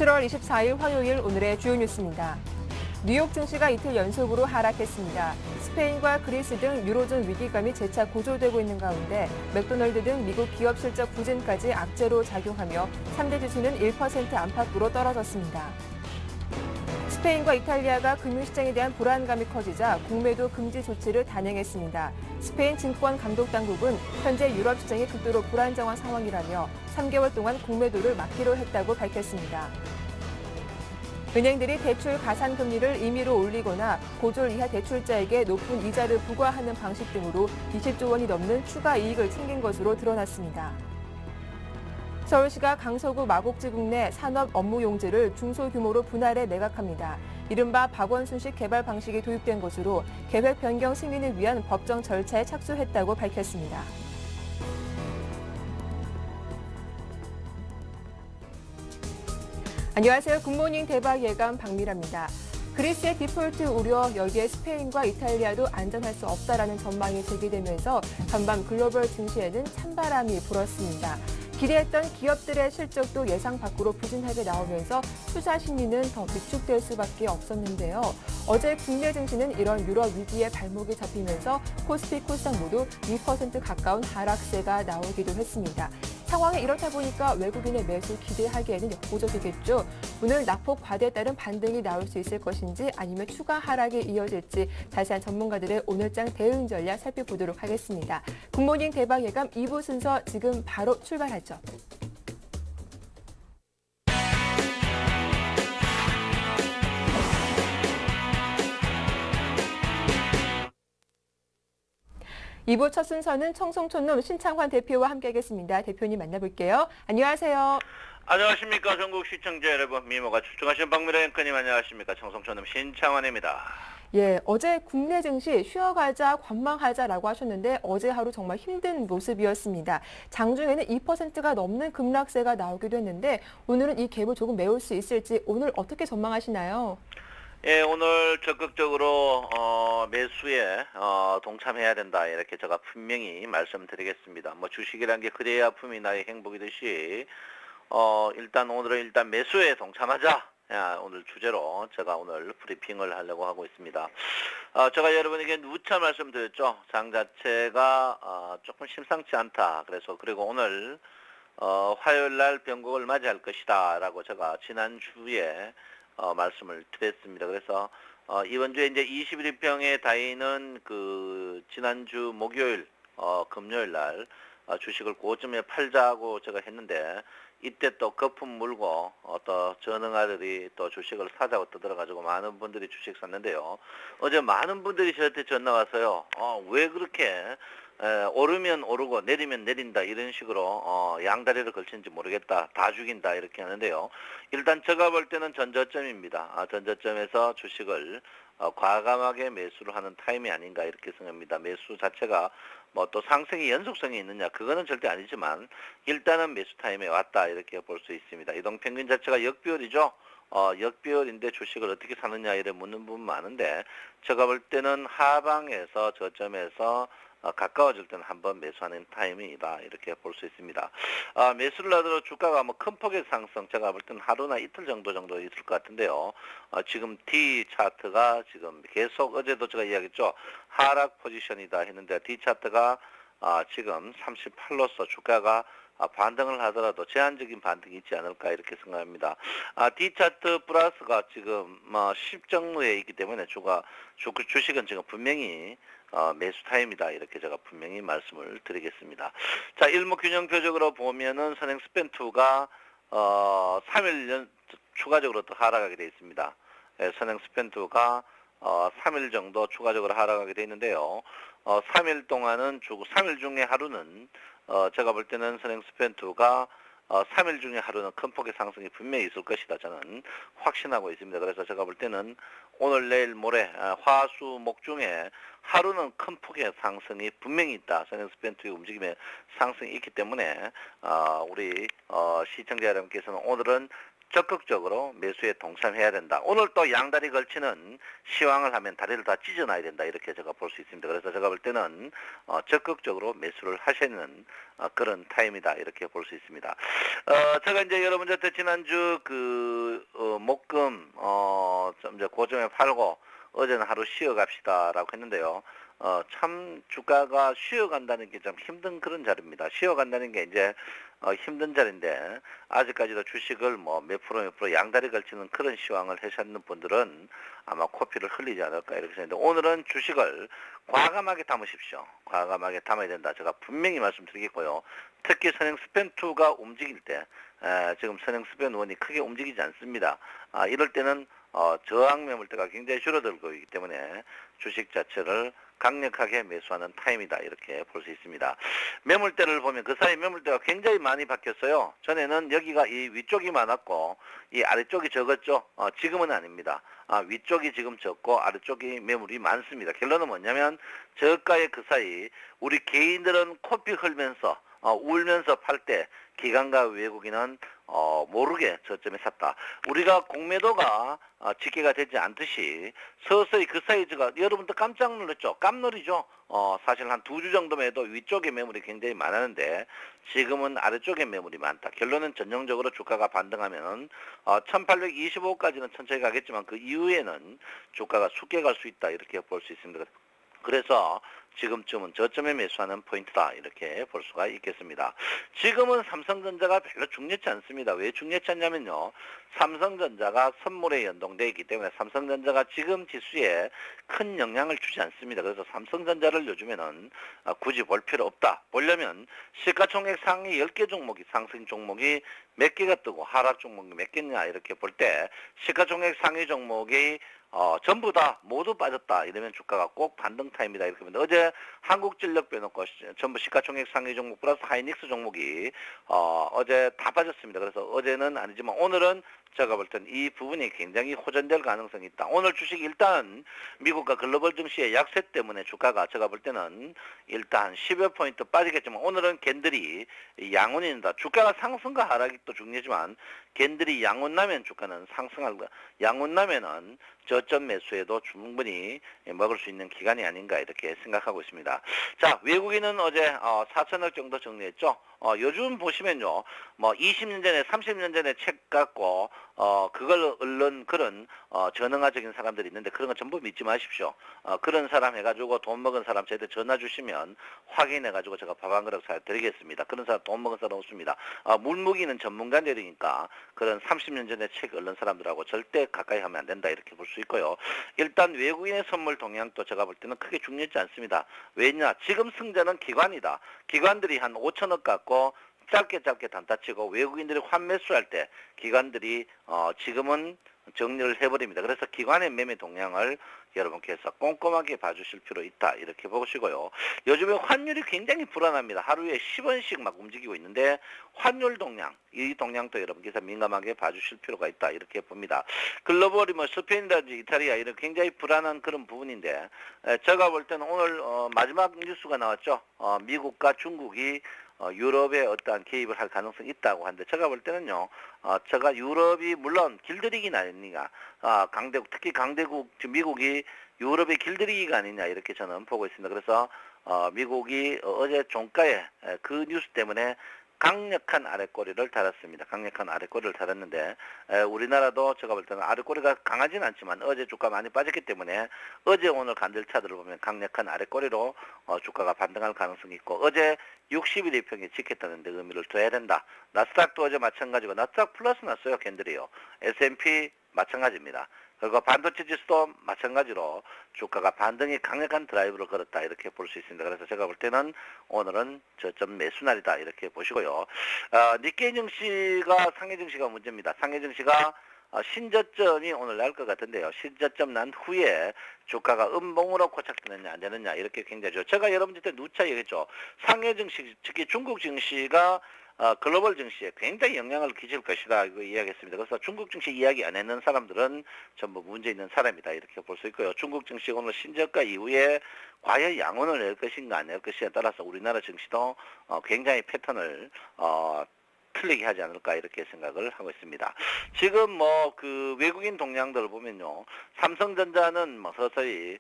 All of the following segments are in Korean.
7월 24일 화요일 오늘의 주요 뉴스입니다. 뉴욕 증시가 이틀 연속으로 하락했습니다. 스페인과 그리스 등 유로존 위기감이 재차 고조되고 있는 가운데 맥도널드 등 미국 기업 실적 부진까지 악재로 작용하며 3대 지수는 1% 안팎으로 떨어졌습니다. 스페인과 이탈리아가 금융시장에 대한 불안감이 커지자 공매도 금지 조치를 단행했습니다. 스페인 증권감독당국은 현재 유럽시장이 극도로 불안정한 상황이라며 3개월 동안 공매도를 막기로 했다고 밝혔습니다. 은행들이 대출 가산금리를 임의로 올리거나 고졸 이하 대출자에게 높은 이자를 부과하는 방식 등으로 20조 원이 넘는 추가 이익을 챙긴 것으로 드러났습니다. 서울시가 강서구 마곡지구 내 산업 업무 용지를 중소규모로 분할해 매각합니다. 이른바 박원순식 개발 방식이 도입된 것으로 계획 변경 승인을 위한 법정 절차에 착수했다고 밝혔습니다. 안녕하세요. 굿모닝 대박 예감 박미라입니다. 그리스의 디폴트 우려, 여기에 스페인과 이탈리아도 안전할 수 없다라는 전망이 제기되면서 전반 글로벌 증시에는 찬바람이 불었습니다. 기대했던 기업들의 실적도 예상 밖으로 부진하게 나오면서 투자 심리는 더 위축될 수밖에 없었는데요. 어제 국내 증시는 이런 유럽 위기에 발목이 잡히면서 코스피, 코스닥 모두 2% 가까운 하락세가 나오기도 했습니다. 상황이 이렇다 보니까 외국인의 매수 기대하기에는 역부족이겠죠. 오늘 낙폭 과대에 따른 반등이 나올 수 있을 것인지 아니면 추가 하락이 이어질지 자세한 전문가들의 오늘장 대응 전략 살펴보도록 하겠습니다. 굿모닝 대박 예감 2부 순서 지금 바로 출발하죠. 이부 첫 순서는 청송촌놈 신창환 대표와 함께하겠습니다. 대표님 만나볼게요. 안녕하세요. 안녕하십니까. 전국 시청자 여러분, 미모가 출중하신 박미라 앵커님 안녕하십니까. 청송촌놈 신창환입니다. 예, 어제 국내 증시 쉬어가자, 관망하자라고 하셨는데 어제 하루 정말 힘든 모습이었습니다. 장중에는 2%가 넘는 급락세가 나오기도 했는데 오늘은 이 갭을 조금 메울 수 있을지 오늘 어떻게 전망하시나요? 예, 오늘 적극적으로 매수에 동참해야 된다 이렇게 제가 분명히 말씀드리겠습니다. 뭐 주식이란 게 그래야 품이 나의 행복이듯이 일단 오늘은 매수에 동참하자. 오늘 주제로 제가 오늘 브리핑을 하려고 하고 있습니다. 제가 여러분에게 누차 말씀드렸죠. 장 자체가 조금 심상치 않다. 그리고 오늘 화요일 날 변곡을 맞이할 것이다 라고 제가 지난주에 말씀을 드렸습니다. 그래서 이번 주에 이제 21평의 다이는 그 지난주 목요일 금요일 날 주식을 고점에 팔자고 제가 했는데 이때 또 거품 물고 또 전응아들이 또 주식을 사자고 떠들어가지고 많은 분들이 주식 샀는데요. 어제 많은 분들이 저한테 전화 와서요. 왜 그렇게 오르면 오르고 내리면 내린다 이런 식으로 양다리를 걸치는지 모르겠다. 다 죽인다 이렇게 하는데요. 일단 제가 볼 때는 전저점입니다. 전저점에서 주식을 과감하게 매수를 하는 타임이 아닌가 이렇게 생각합니다. 매수 자체가 뭐 또 상승의 연속성이 있느냐 그거는 절대 아니지만 일단은 매수 타임에 왔다 이렇게 볼 수 있습니다. 이동평균 자체가 역비율이죠. 역비율인데 주식을 어떻게 사느냐 이래 묻는 부분 많은데 제가 볼 때는 하방에서 저점에서 가까워질 때는 한번 매수하는 타이밍이다 이렇게 볼 수 있습니다. 매수를 하더라도 주가가 뭐 큰 폭의 상승 제가 볼 때는 하루나 이틀 정도 있을 것 같은데요. 지금 D 차트가 지금 계속 어제도 제가 이야기했죠. 하락 포지션이다 했는데 D 차트가 지금 38로서 주가가 반등을 하더라도 제한적인 반등이 있지 않을까 이렇게 생각합니다. D 차트 플러스가 지금 10정도에 있기 때문에 주식은 지금 분명히 매수 타임이다 이렇게 제가 분명히 말씀을 드리겠습니다. 자, 일목균형표적으로 보면은 선행 스팬2가 3일 추가적으로 또 하락하게 되어 있습니다. 선행 스팬2가 3일 정도 추가적으로 하락하게 되어 있는데요. 3일 동안은 3일 중에 하루는 제가 볼 때는 선행 스팬2가 3일 중에 하루는 큰 폭의 상승이 분명히 있을 것이다. 저는 확신하고 있습니다. 그래서 제가 볼 때는 오늘, 내일, 모레, 화, 수, 목 중에 하루는 큰 폭의 상승이 분명히 있다. 선행스펜트의 움직임에 상승이 있기 때문에 우리 시청자 여러분께서는 오늘은 적극적으로 매수에 동참해야 된다. 오늘 또 양다리 걸치는 시황을 하면 다리를 다 찢어놔야 된다. 이렇게 제가 볼 수 있습니다. 그래서 제가 볼 때는 적극적으로 매수를 하시는 그런 타임이다. 이렇게 볼 수 있습니다. 제가 이제 여러분들한테 지난주 목금 좀 이제 고점에 팔고 어제는 하루 쉬어갑시다라고 했는데요. 참 주가가 쉬어간다는 게 좀 힘든 그런 자리입니다. 쉬어간다는 게 이제 힘든 자리인데 아직까지도 주식을 뭐 몇 프로 양다리 걸치는 그런 시황을 하셨는 분들은 아마 코피를 흘리지 않을까 이렇게 생각하는데 오늘은 주식을 과감하게 담으십시오. 과감하게 담아야 된다. 제가 분명히 말씀드리겠고요. 특히 선행스펜2가 움직일 때 지금 선행스펜1이 크게 움직이지 않습니다. 이럴 때는 저항 매물대가 굉장히 줄어들고 있기 때문에 주식 자체를 강력하게 매수하는 타임이다 이렇게 볼 수 있습니다. 매물대를 보면 그 사이 매물대가 굉장히 많이 바뀌었어요. 전에는 여기가 이 위쪽이 많았고 이 아래쪽이 적었죠. 지금은 아닙니다. 위쪽이 지금 적고 아래쪽이 매물이 많습니다. 결론은 뭐냐면 저가의 그 사이 우리 개인들은 코피 흘면서 울면서 팔 때 기관과 외국인은 모르게 저점에 샀다. 우리가 공매도가 집계가 되지 않듯이 서서히 그 사이즈가 여러분들 깜짝 놀랐죠? 깜놀이죠? 사실 한 2주 정도만 해도 위쪽에 매물이 굉장히 많았는데 지금은 아래쪽에 매물이 많다. 결론은 전형적으로 주가가 반등하면 1825까지는 천천히 가겠지만 그 이후에는 주가가 숙여 갈 수 있다. 이렇게 볼 수 있습니다. 그래서 지금쯤은 저점에 매수하는 포인트다 이렇게 볼 수가 있겠습니다. 지금은 삼성전자가 별로 중요치 않습니다. 왜 중요치 않냐면요. 삼성전자가 선물에 연동되어 있기 때문에 삼성전자가 지금 지수에 큰 영향을 주지 않습니다. 그래서 삼성전자를 요즘에는 굳이 볼 필요 없다. 보려면 시가총액 상위 10개 종목이 상승 종목이 몇 개가 뜨고 하락 종목이 몇 개냐 이렇게 볼 때 시가총액 상위 종목이 전부 다 모두 빠졌다 이러면 주가가 꼭 반등 타임이다 이렇게 보는데 어제 한국전력 빼놓고 전부 시가총액 상위 종목 플러스 하이닉스 종목이 어제 다 빠졌습니다. 그래서 어제는 아니지만 오늘은 제가 볼 땐 이 부분이 굉장히 호전될 가능성이 있다. 오늘 주식 일단 미국과 글로벌 증시의 약세 때문에 주가가 제가 볼 때는 일단 10여 포인트 빠지겠지만 오늘은 겐들이 양운입니다. 주가가 상승과 하락이 또 중요하지만 겐들이 양운 나면 주가는 상승할 거야. 양운 나면은 저점 매수에도 충분히 먹을 수 있는 기간이 아닌가 이렇게 생각하고 있습니다. 자, 외국인은 어제 4천억 정도 정리했죠. 요즘 보시면요, 뭐 20년 전에 30년 전에 책 갖고 그걸 얻는 그런 전능화적인 사람들이 있는데 그런 거 전부 믿지 마십시오. 그런 사람 해가지고 돈 먹은 사람 저한테 전화 주시면 확인해가지고 제가 밥 한 그릇 사드리겠습니다. 그런 사람 돈 먹은 사람 없습니다. 물무기는 전문가들이니까 그런 30년 전에 책 얻는 사람들하고 절대 가까이 하면 안 된다 이렇게 볼 수 있고요. 일단 외국인의 선물 동향도 제가 볼 때는 크게 중요하지 않습니다. 왜냐? 지금 승자는 기관이다. 기관들이 한 5천억 갖고 짧게 단타치고 외국인들이 환매수할 때 기관들이 지금은 정리를 해버립니다. 그래서 기관의 매매 동향을 여러분께서 꼼꼼하게 봐주실 필요 있다 이렇게 보시고요. 요즘에 환율이 굉장히 불안합니다. 하루에 10원씩 막 움직이고 있는데 환율 동향, 이 동향도 여러분께서 민감하게 봐주실 필요가 있다 이렇게 봅니다. 글로벌이 뭐 스페인이라든지 이탈리아 이런 굉장히 불안한 그런 부분인데 제가 볼 때는 오늘 마지막 뉴스가 나왔죠. 미국과 중국이 유럽에 어떠한 개입을 할 가능성이 있다고 하는데 제가 볼 때는요. 제가 유럽이 물론 길들이기는 아니냐. 강대국 특히 강대국 미국이 유럽의 길들이기가 아니냐 이렇게 저는 보고 있습니다. 그래서 미국이 어제 종가에 그 뉴스 때문에 강력한 아랫꼬리를 달았습니다. 강력한 아랫꼬리를 달았는데 우리나라도 제가 볼 때는 아랫꼬리가 강하진 않지만 어제 주가 많이 빠졌기 때문에 어제 오늘 간들 차들을 보면 강력한 아랫꼬리로 주가가 반등할 가능성이 있고 어제 60일 이평에 지켰다는 데 의미를 둬야 된다. 나스닥도 어제 마찬가지고 나스닥 플러스 났어요. 캔들이요. S&P 마찬가지입니다. 그리고 반도체 지수도 마찬가지로 주가가 반등이 강력한 드라이브를 걸었다 이렇게 볼 수 있습니다. 그래서 제가 볼 때는 오늘은 저점 매수날이다 이렇게 보시고요. 니케이 증시가 상해 증시가 문제입니다. 상해 증시가 신저점이 오늘 날 것 같은데요. 신저점 난 후에 주가가 음봉으로 고착되느냐 안 되느냐 이렇게 굉장히 제가 여러분들한테 누차 얘기했죠. 상해 증시 특히 중국 증시가 글로벌 증시에 굉장히 영향을 끼칠 것이다 이거 이야기했습니다. 그래서 중국 증시 이야기 안 했는 사람들은 전부 문제 있는 사람이다 이렇게 볼 수 있고요. 중국 증시 오늘 신저가 이후에 과연 양원을 낼 것인가 안 낼 것인가에 따라서 우리나라 증시도 굉장히 패턴을 틀리게 하지 않을까 이렇게 생각을 하고 있습니다. 지금 뭐 그 외국인 동향들을 보면요, 삼성전자는 뭐 서서히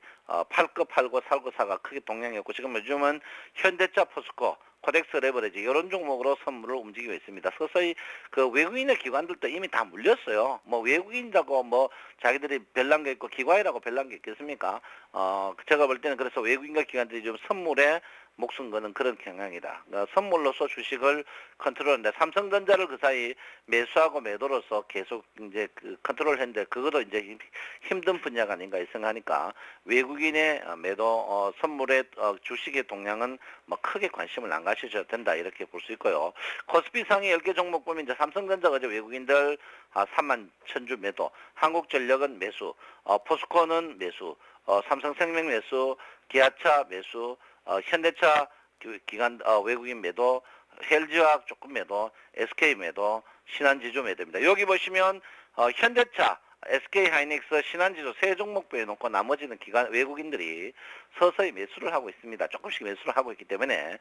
팔고 팔고 살고 사가 크게 동향이 없고 지금 요즘은 현대차, 포스코, 코덱스 레버리지 이런 종목으로 선물을 움직이고 있습니다. 서서히 그 외국인의 기관들도 이미 다 물렸어요. 뭐 외국인이라고 뭐 자기들이 별난 게 있고 기관이라고 별난 게 있겠습니까? 제가 볼 때는 그래서 외국인과 기관들이 좀 선물에 목숨 거는 그런 경향이다. 선물로서 주식을 컨트롤하는데 삼성전자를 그 사이 매수하고 매도로서 계속 이제 그 컨트롤했는데 그것도 이제 힘든 분야가 아닌가 생각하니까 외국인의 매도 선물의 주식의 동향은 뭐 크게 관심을 안 가셔도 된다 이렇게 볼 수 있고요. 코스피 상위 10개 종목 보면 이제 삼성전자가 이제 외국인들 3만 천주 매도, 한국전력은 매수, 포스코는 매수, 삼성생명 매수, 기아차 매수, 현대차 기관 외국인 매도, 헬지화학 조금 매도, SK 매도, 신한지주 매도입니다. 여기 보시면 현대차, SK하이닉스, 신한지주 세 종목 빼놓고 나머지는 기관 외국인들이 서서히 매수를 하고 있습니다. 조금씩 매수를 하고 있기 때문에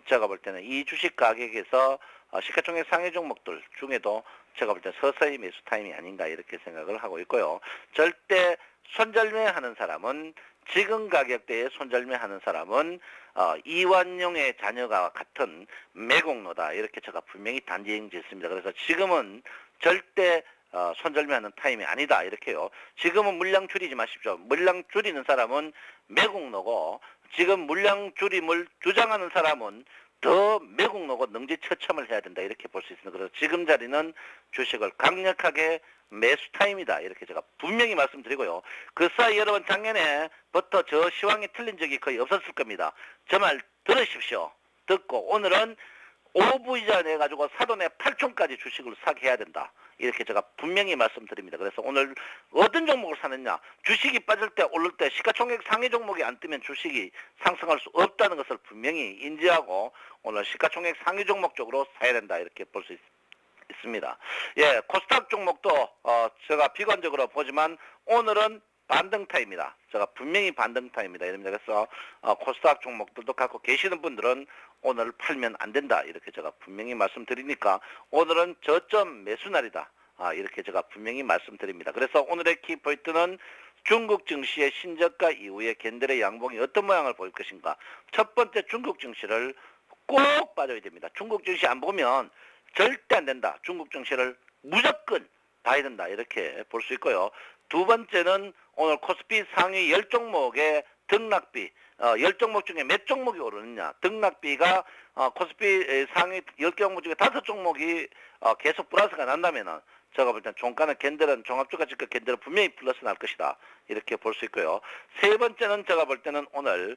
제가 볼 때는 이 주식 가격에서 시가총액 상위 종목들 중에도 제가 볼 때 서서히 매수 타임이 아닌가 이렇게 생각을 하고 있고요. 절대 손절매하는 사람은 지금 가격대에 손절매하는 사람은 이완용의 자녀가 같은 매국노다 이렇게 제가 분명히 단정짓습니다. 그래서 지금은 절대 손절매하는 타임이 아니다 이렇게요. 지금은 물량 줄이지 마십시오. 물량 줄이는 사람은 매국노고 지금 물량 줄임을 주장하는 사람은 더 매국노고 능지처참을 해야 된다 이렇게 볼 수 있습니다. 그래서 지금 자리는 주식을 강력하게 매수 타임이다 이렇게 제가 분명히 말씀드리고요. 그 사이 여러분 작년에부터 저 시황이 틀린 적이 거의 없었을 겁니다. 저 말 들으십시오. 듣고 오늘은 오부이자 내가지고 사돈의 8촌까지 주식을 사게 해야 된다. 이렇게 제가 분명히 말씀드립니다. 그래서 오늘 어떤 종목을 사느냐. 주식이 빠질 때 오를 때 시가총액 상위 종목이 안 뜨면 주식이 상승할 수 없다는 것을 분명히 인지하고 오늘 시가총액 상위 종목 쪽으로 사야 된다. 이렇게 볼 수 있습니다. 예, 코스닥 종목도 제가 비관적으로 보지만 오늘은 반등타입니다. 제가 분명히 반등타입니다. 이럽니다. 그래서 코스닥 종목들도 갖고 계시는 분들은 오늘 팔면 안 된다. 이렇게 제가 분명히 말씀드리니까 오늘은 저점 매수날이다. 이렇게 제가 분명히 말씀드립니다. 그래서 오늘의 키포인트는 중국 증시의 신저가 이후에 겐들의 양봉이 어떤 모양을 보일 것인가. 첫 번째 중국 증시를 꼭 봐줘야 됩니다. 중국 증시 안 보면 절대 안 된다. 중국 증시를 무조건 봐야 된다. 이렇게 볼 수 있고요. 두 번째는 오늘 코스피 상위 10종목의 등락비, 10종목 중에 몇 종목이 오르느냐. 등락비가 코스피 상위 10종목 중에 5종목이 계속 플러스가 난다면은 제가 볼 땐 종가는 겐들은 종합주가지가 겐들은 분명히 플러스 날 것이다. 이렇게 볼 수 있고요. 세 번째는 제가 볼 때는 오늘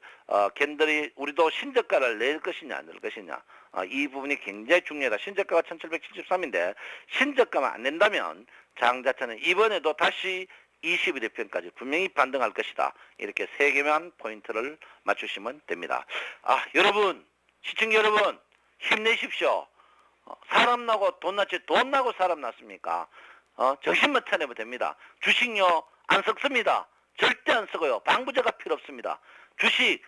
겐들이 우리도 신저가를 낼 것이냐 안 낼 것이냐. 이 부분이 굉장히 중요하다. 신저가가 1773인데 신저가만 안 낸다면 장 자체는 이번에도 다시 21일 편까지 분명히 반등할 것이다. 이렇게 세 개만 포인트를 맞추시면 됩니다. 여러분, 시청자 여러분, 힘내십시오. 사람 나고 돈 났지 돈 나고 사람 났습니까? 정신만 차려면 됩니다. 주식요 안 썩습니다. 절대 안 썩어요. 방부제가 필요 없습니다. 주식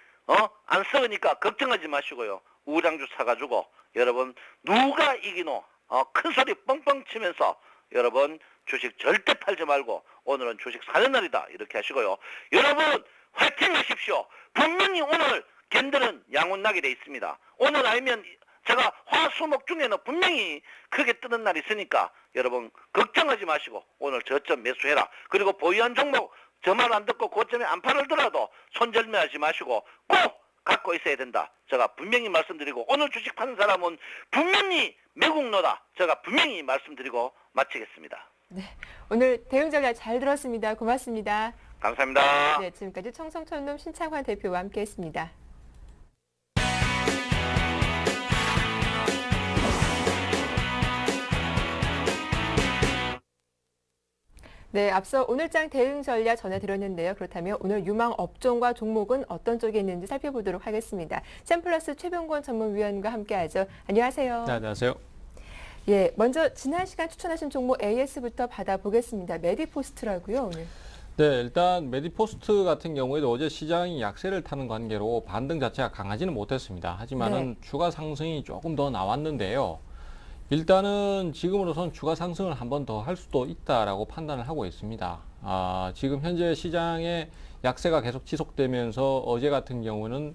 안 썩으니까 걱정하지 마시고요. 우량주 사가지고 여러분 누가 이기노 큰 소리 뻥뻥 치면서 여러분 주식 절대 팔지 말고 오늘은 주식 사는 날이다 이렇게 하시고요. 여러분 화이팅 하십시오. 분명히 오늘 겐들은 양운나게 돼 있습니다. 오늘 아니면 제가 화수목 중에는 분명히 크게 뜨는 날이 있으니까 여러분 걱정하지 마시고 오늘 저점 매수해라. 그리고 보유한 종목 저 말 안 듣고 고점에 안 팔더라도 손절매하지 마시고 꼭 갖고 있어야 된다. 제가 분명히 말씀드리고 오늘 주식 파는 사람은 분명히 매국노다. 제가 분명히 말씀드리고 마치겠습니다. 네, 오늘 대응 전략 잘 들었습니다. 고맙습니다. 감사합니다. 네, 지금까지 청성촌놈 신창환 대표와 함께했습니다. 네, 앞서 오늘장 대응 전략 전해드렸는데요. 그렇다면 오늘 유망 업종과 종목은 어떤 쪽에 있는지 살펴보도록 하겠습니다. 샘플러스 최병권 전문위원과 함께하죠. 안녕하세요. 네, 안녕하세요. 예, 먼저 지난 시간 추천하신 종목 AS부터 받아보겠습니다. 메디포스트라고요, 오늘. 네, 일단 메디포스트 같은 경우에도 어제 시장이 약세를 타는 관계로 반등 자체가 강하지는 못했습니다. 하지만은 네. 추가 상승이 조금 더 나왔는데요. 일단은 지금으로선 추가 상승을 한 번 더 할 수도 있다라고 판단을 하고 있습니다. 지금 현재 시장의 약세가 계속 지속되면서 어제 같은 경우는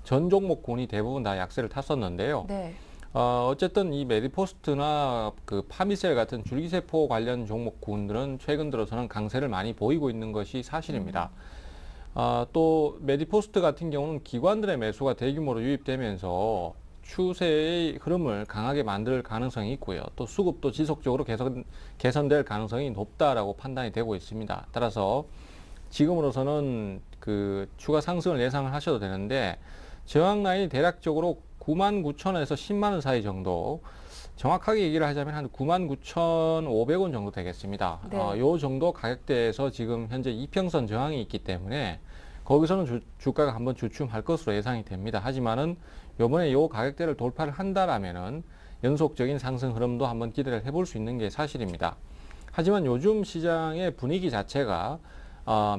전 종목군이 대부분 다 약세를 탔었는데요. 네. 어쨌든 이 메디포스트나 그 파미셀 같은 줄기세포 관련 종목군들은 최근 들어서는 강세를 많이 보이고 있는 것이 사실입니다. 또 메디포스트 같은 경우는 기관들의 매수가 대규모로 유입되면서 추세의 흐름을 강하게 만들 가능성이 있고요. 또 수급도 지속적으로 개선될 가능성이 높다라고 판단이 되고 있습니다. 따라서 지금으로서는 그 추가 상승을 예상을 하셔도 되는데 저항 라인이 대략적으로 99,000원에서 10만 원 사이 정도, 정확하게 얘기를 하자면 한 99,500원 정도 되겠습니다. 네. 요 정도 가격대에서 지금 현재 이평선 저항이 있기 때문에 거기서는 주가가 한번 주춤할 것으로 예상이 됩니다. 하지만은 요번에 요 가격대를 돌파를 한다라면은 연속적인 상승 흐름도 한번 기대를 해볼 수 있는 게 사실입니다. 하지만 요즘 시장의 분위기 자체가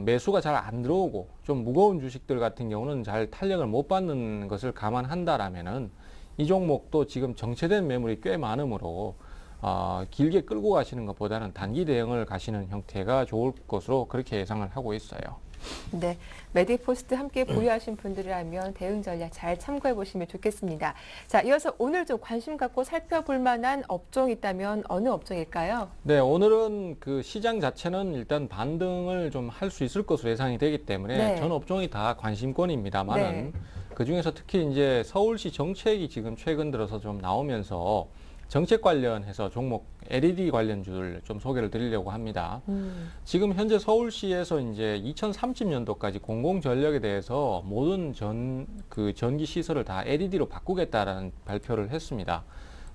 매수가 잘 안 들어오고 좀 무거운 주식들 같은 경우는 잘 탄력을 못 받는 것을 감안한다라면은 이 종목도 지금 정체된 매물이 꽤 많으므로 길게 끌고 가시는 것보다는 단기 대응을 가시는 형태가 좋을 것으로 그렇게 예상을 하고 있어요. 네, 메디포스트 함께 보유하신 분들이라면 대응 전략 잘 참고해 보시면 좋겠습니다. 자, 이어서 오늘 좀 관심 갖고 살펴볼 만한 업종이 있다면 어느 업종일까요? 네, 오늘은 그 시장 자체는 일단 반등을 좀 할 수 있을 것으로 예상이 되기 때문에 네. 전 업종이 다 관심권입니다만은 네. 그 중에서 특히 이제 서울시 정책이 지금 최근 들어서 좀 나오면서 정책 관련해서 종목 LED 관련주를 좀 소개를 드리려고 합니다. 지금 현재 서울시에서 이제 2030년도까지 공공전력에 대해서 모든 전기 시설을 다 LED로 바꾸겠다라는 발표를 했습니다.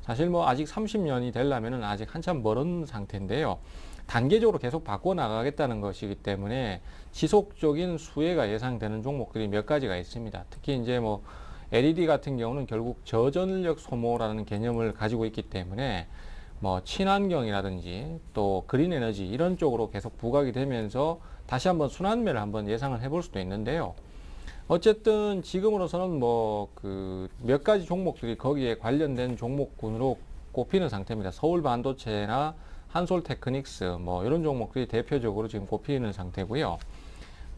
사실 뭐 아직 30년이 되려면은 아직 한참 멀은 상태인데요. 단계적으로 계속 바꿔 나가겠다는 것이기 때문에 지속적인 수혜가 예상되는 종목들이 몇 가지가 있습니다. 특히 이제 뭐 LED 같은 경우는 결국 저전력 소모라는 개념을 가지고 있기 때문에 뭐 친환경이라든지 또 그린 에너지 이런 쪽으로 계속 부각이 되면서 다시 한번 순환매를 한번 예상을 해볼 수도 있는데요. 어쨌든 지금으로서는 뭐 그 몇 가지 종목들이 거기에 관련된 종목군으로 꼽히는 상태입니다. 서울 반도체나 한솔테크닉스 뭐 이런 종목들이 대표적으로 지금 꼽히는 상태고요.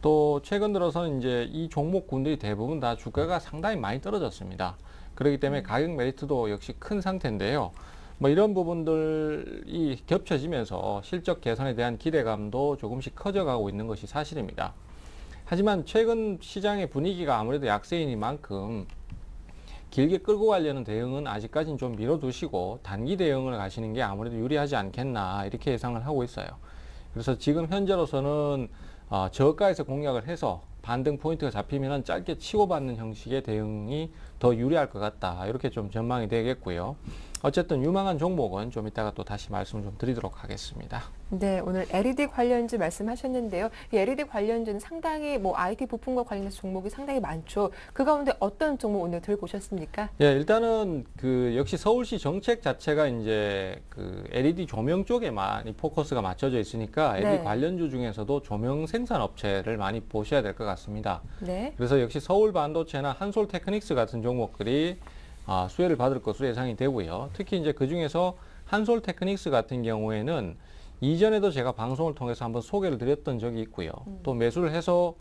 또 최근 들어서는 이제 이 종목군들이 대부분 다 주가가 상당히 많이 떨어졌습니다. 그렇기 때문에 가격 메리트도 역시 큰 상태인데요. 뭐 이런 부분들이 겹쳐지면서 실적 개선에 대한 기대감도 조금씩 커져가고 있는 것이 사실입니다. 하지만 최근 시장의 분위기가 아무래도 약세이니만큼 길게 끌고 가려는 대응은 아직까지는 좀 미뤄두시고 단기 대응을 가시는 게 아무래도 유리하지 않겠나 이렇게 예상을 하고 있어요. 그래서 지금 현재로서는 저가에서 공략을 해서 반등 포인트가 잡히면 짧게 치고받는 형식의 대응이 더 유리할 것 같다. 이렇게 좀 전망이 되겠고요. 어쨌든 유망한 종목은 좀 이따가 또 다시 말씀을 좀 드리도록 하겠습니다. 네, 오늘 LED 관련주 말씀하셨는데요. 이 LED 관련주는 상당히 뭐 IT 부품과 관련해서 종목이 상당히 많죠. 그 가운데 어떤 종목 오늘 들고 오셨습니까? 예, 일단은 그 역시 서울시 정책 자체가 이제 그 LED 조명 쪽에 많이 포커스가 맞춰져 있으니까 LED 네. 관련주 중에서도 조명 생산 업체를 많이 보셔야 될 것 같습니다. 네. 그래서 역시 서울 반도체나 한솔테크닉스 같은 종목들이 수혜를 받을 것으로 예상이 되고요. 특히 이제 그 중에서 한솔테크닉스 같은 경우에는 이전에도 제가 방송을 통해서 한번 소개를 드렸던 적이 있고요. 또 매수를 해서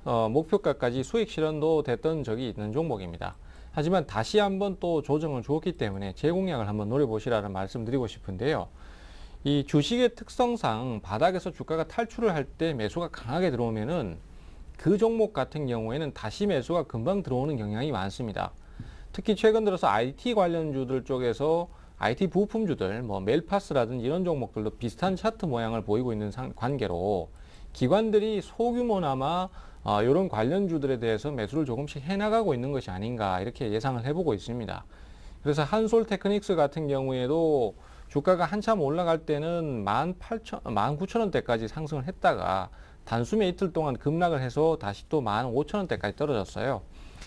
목표가까지 수익 실현도 됐던 적이 있는 종목입니다. 하지만 다시 한번 또 조정을 주었기 때문에 재공략을 한번 노려보시라는 말씀 드리고 싶은데요. 이 주식의 특성상 바닥에서 주가가 탈출을 할 때 매수가 강하게 들어오면은 그 종목 같은 경우에는 다시 매수가 금방 들어오는 경향이 많습니다. 특히 최근 들어서 IT 관련주들 쪽에서 IT 부품주들, 뭐 멜파스라든지 이런 종목들도 비슷한 차트 모양을 보이고 있는 관계로 기관들이 소규모나마 이런 관련주들에 대해서 매수를 조금씩 해나가고 있는 것이 아닌가 이렇게 예상을 해보고 있습니다. 그래서 한솔테크닉스 같은 경우에도 주가가 한참 올라갈 때는 19,000원대까지 상승을 했다가 단숨에 이틀 동안 급락을 해서 다시 또 15,000원대까지 떨어졌어요.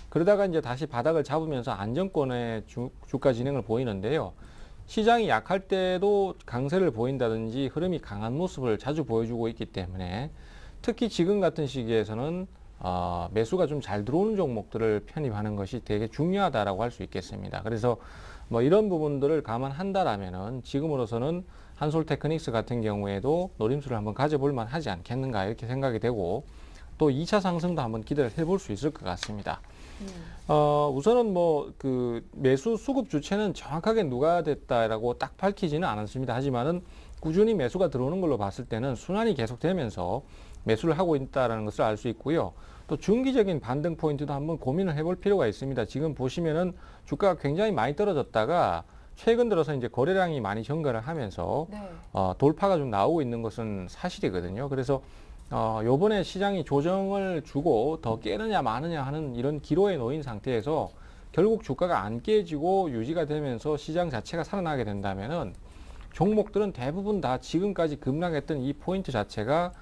그러다가 이제 다시 바닥을 잡으면서 안정권의 주가 진행을 보이는데요. 시장이 약할 때도 강세를 보인다든지 흐름이 강한 모습을 자주 보여주고 있기 때문에 특히 지금 같은 시기에서는 매수가 좀 잘 들어오는 종목들을 편입하는 것이 되게 중요하다라고 할 수 있겠습니다. 그래서 뭐 이런 부분들을 감안한다라면은 지금으로서는 한솔테크닉스 같은 경우에도 노림수를 한번 가져볼 만하지 않겠는가 이렇게 생각이 되고 또 2차 상승도 한번 기대를 해볼 수 있을 것 같습니다. 우선은 뭐 그 매수 수급 주체는 정확하게 누가 됐다라고 딱 밝히지는 않았습니다. 하지만은 꾸준히 매수가 들어오는 걸로 봤을 때는 순환이 계속되면서 매수를 하고 있다라는 것을 알 수 있고요. 또 중기적인 반등 포인트도 한번 고민을 해볼 필요가 있습니다. 지금 보시면은 주가가 굉장히 많이 떨어졌다가 최근 들어서 이제 거래량이 많이 증가를 하면서 네. 돌파가 좀 나오고 있는 것은 사실이거든요. 그래서 요번에 시장이 조정을 주고 더 깨느냐 마느냐 하는 이런 기로에 놓인 상태에서 결국 주가가 안 깨지고 유지가 되면서 시장 자체가 살아나게 된다면은 종목들은 대부분 다 지금까지 급락했던 이 포인트 자체가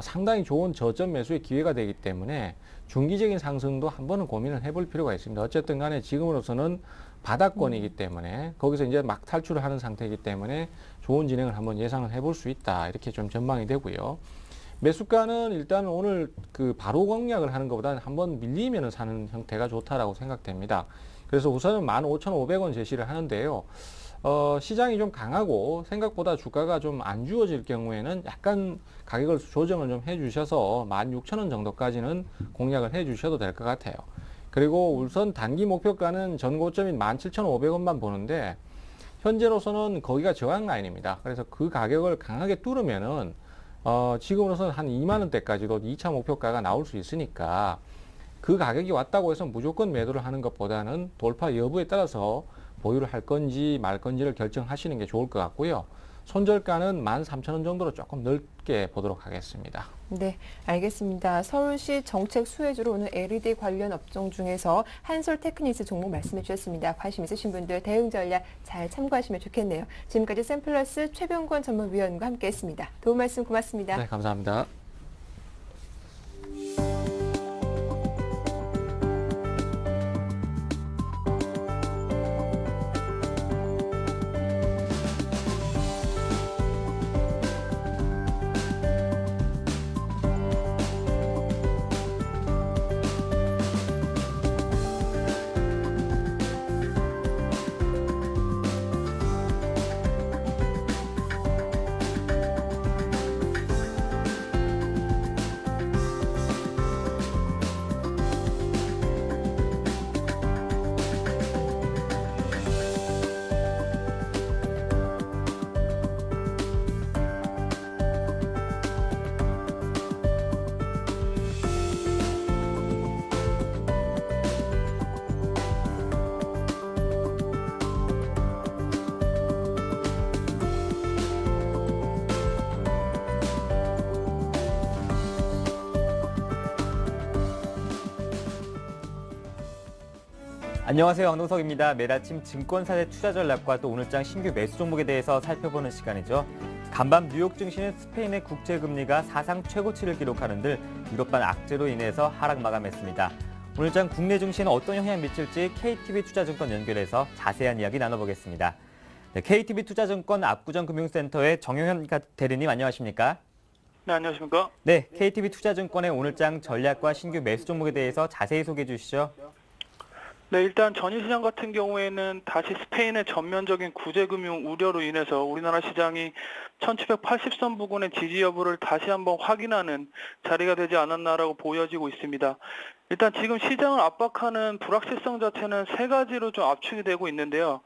상당히 좋은 저점 매수의 기회가 되기 때문에 중기적인 상승도 한 번은 고민을 해볼 필요가 있습니다. 어쨌든 간에 지금으로서는 바닥권이기 때문에 거기서 이제 막 탈출을 하는 상태이기 때문에 좋은 진행을 한번 예상을 해볼 수 있다. 이렇게 좀 전망이 되고요. 매수가는 일단 오늘 그 바로 공략을 하는 것보다는 한번 밀리면 사는 형태가 좋다라고 생각됩니다. 그래서 우선은 15,500원 제시를 하는데요. 시장이 좀 강하고 생각보다 주가가 좀 안 주어질 경우에는 약간 가격을 조정을 좀 해주셔서 16,000원 정도까지는 공략을 해주셔도 될 것 같아요. 그리고 우선 단기 목표가는 전 고점인 17,500원만 보는데 현재로서는 거기가 저항 라인입니다. 그래서 그 가격을 강하게 뚫으면은 지금으로서는 한 2만 원대까지도 2차 목표가가 나올 수 있으니까 그 가격이 왔다고 해서 무조건 매도를 하는 것보다는 돌파 여부에 따라서 보유를 할 건지 말 건지를 결정하시는 게 좋을 것 같고요. 손절가는 13,000원 정도로 조금 넓게 보도록 하겠습니다. 네, 알겠습니다. 서울시 정책 수혜주로 오늘 LED 관련 업종 중에서 한솔테크닉스 종목 말씀해 주셨습니다. 관심 있으신 분들 대응 전략 잘 참고하시면 좋겠네요. 지금까지 샘플러스 최병권 전문위원과 함께했습니다. 도움 말씀 고맙습니다. 네, 감사합니다. 안녕하세요. 황동석입니다. 매일 아침 증권사의 투자 전략과 또 오늘장 신규 매수 종목에 대해서 살펴보는 시간이죠. 간밤 뉴욕 증시는 스페인의 국채금리가 사상 최고치를 기록하는 등 유럽발 악재로 인해서 하락 마감했습니다. 오늘장 국내 증시는 어떤 영향을 미칠지 KTB 투자증권 연결해서 자세한 이야기 나눠보겠습니다. 네, KTB 투자증권 압구정금융센터의 정영현 대리님 안녕하십니까? 네, 안녕하십니까? 네, KTB 투자증권의 오늘장 전략과 신규 매수 종목에 대해서 자세히 소개해 주시죠. 네, 일단 전일시장 같은 경우에는 다시 스페인의 전면적인 구제금융 우려로 인해서 우리나라 시장이 1780선 부근의 지지 여부를 다시 한번 확인하는 자리가 되지 않았나라고 보여지고 있습니다. 일단 지금 시장을 압박하는 불확실성 자체는 세 가지로 좀 압축이 되고 있는데요.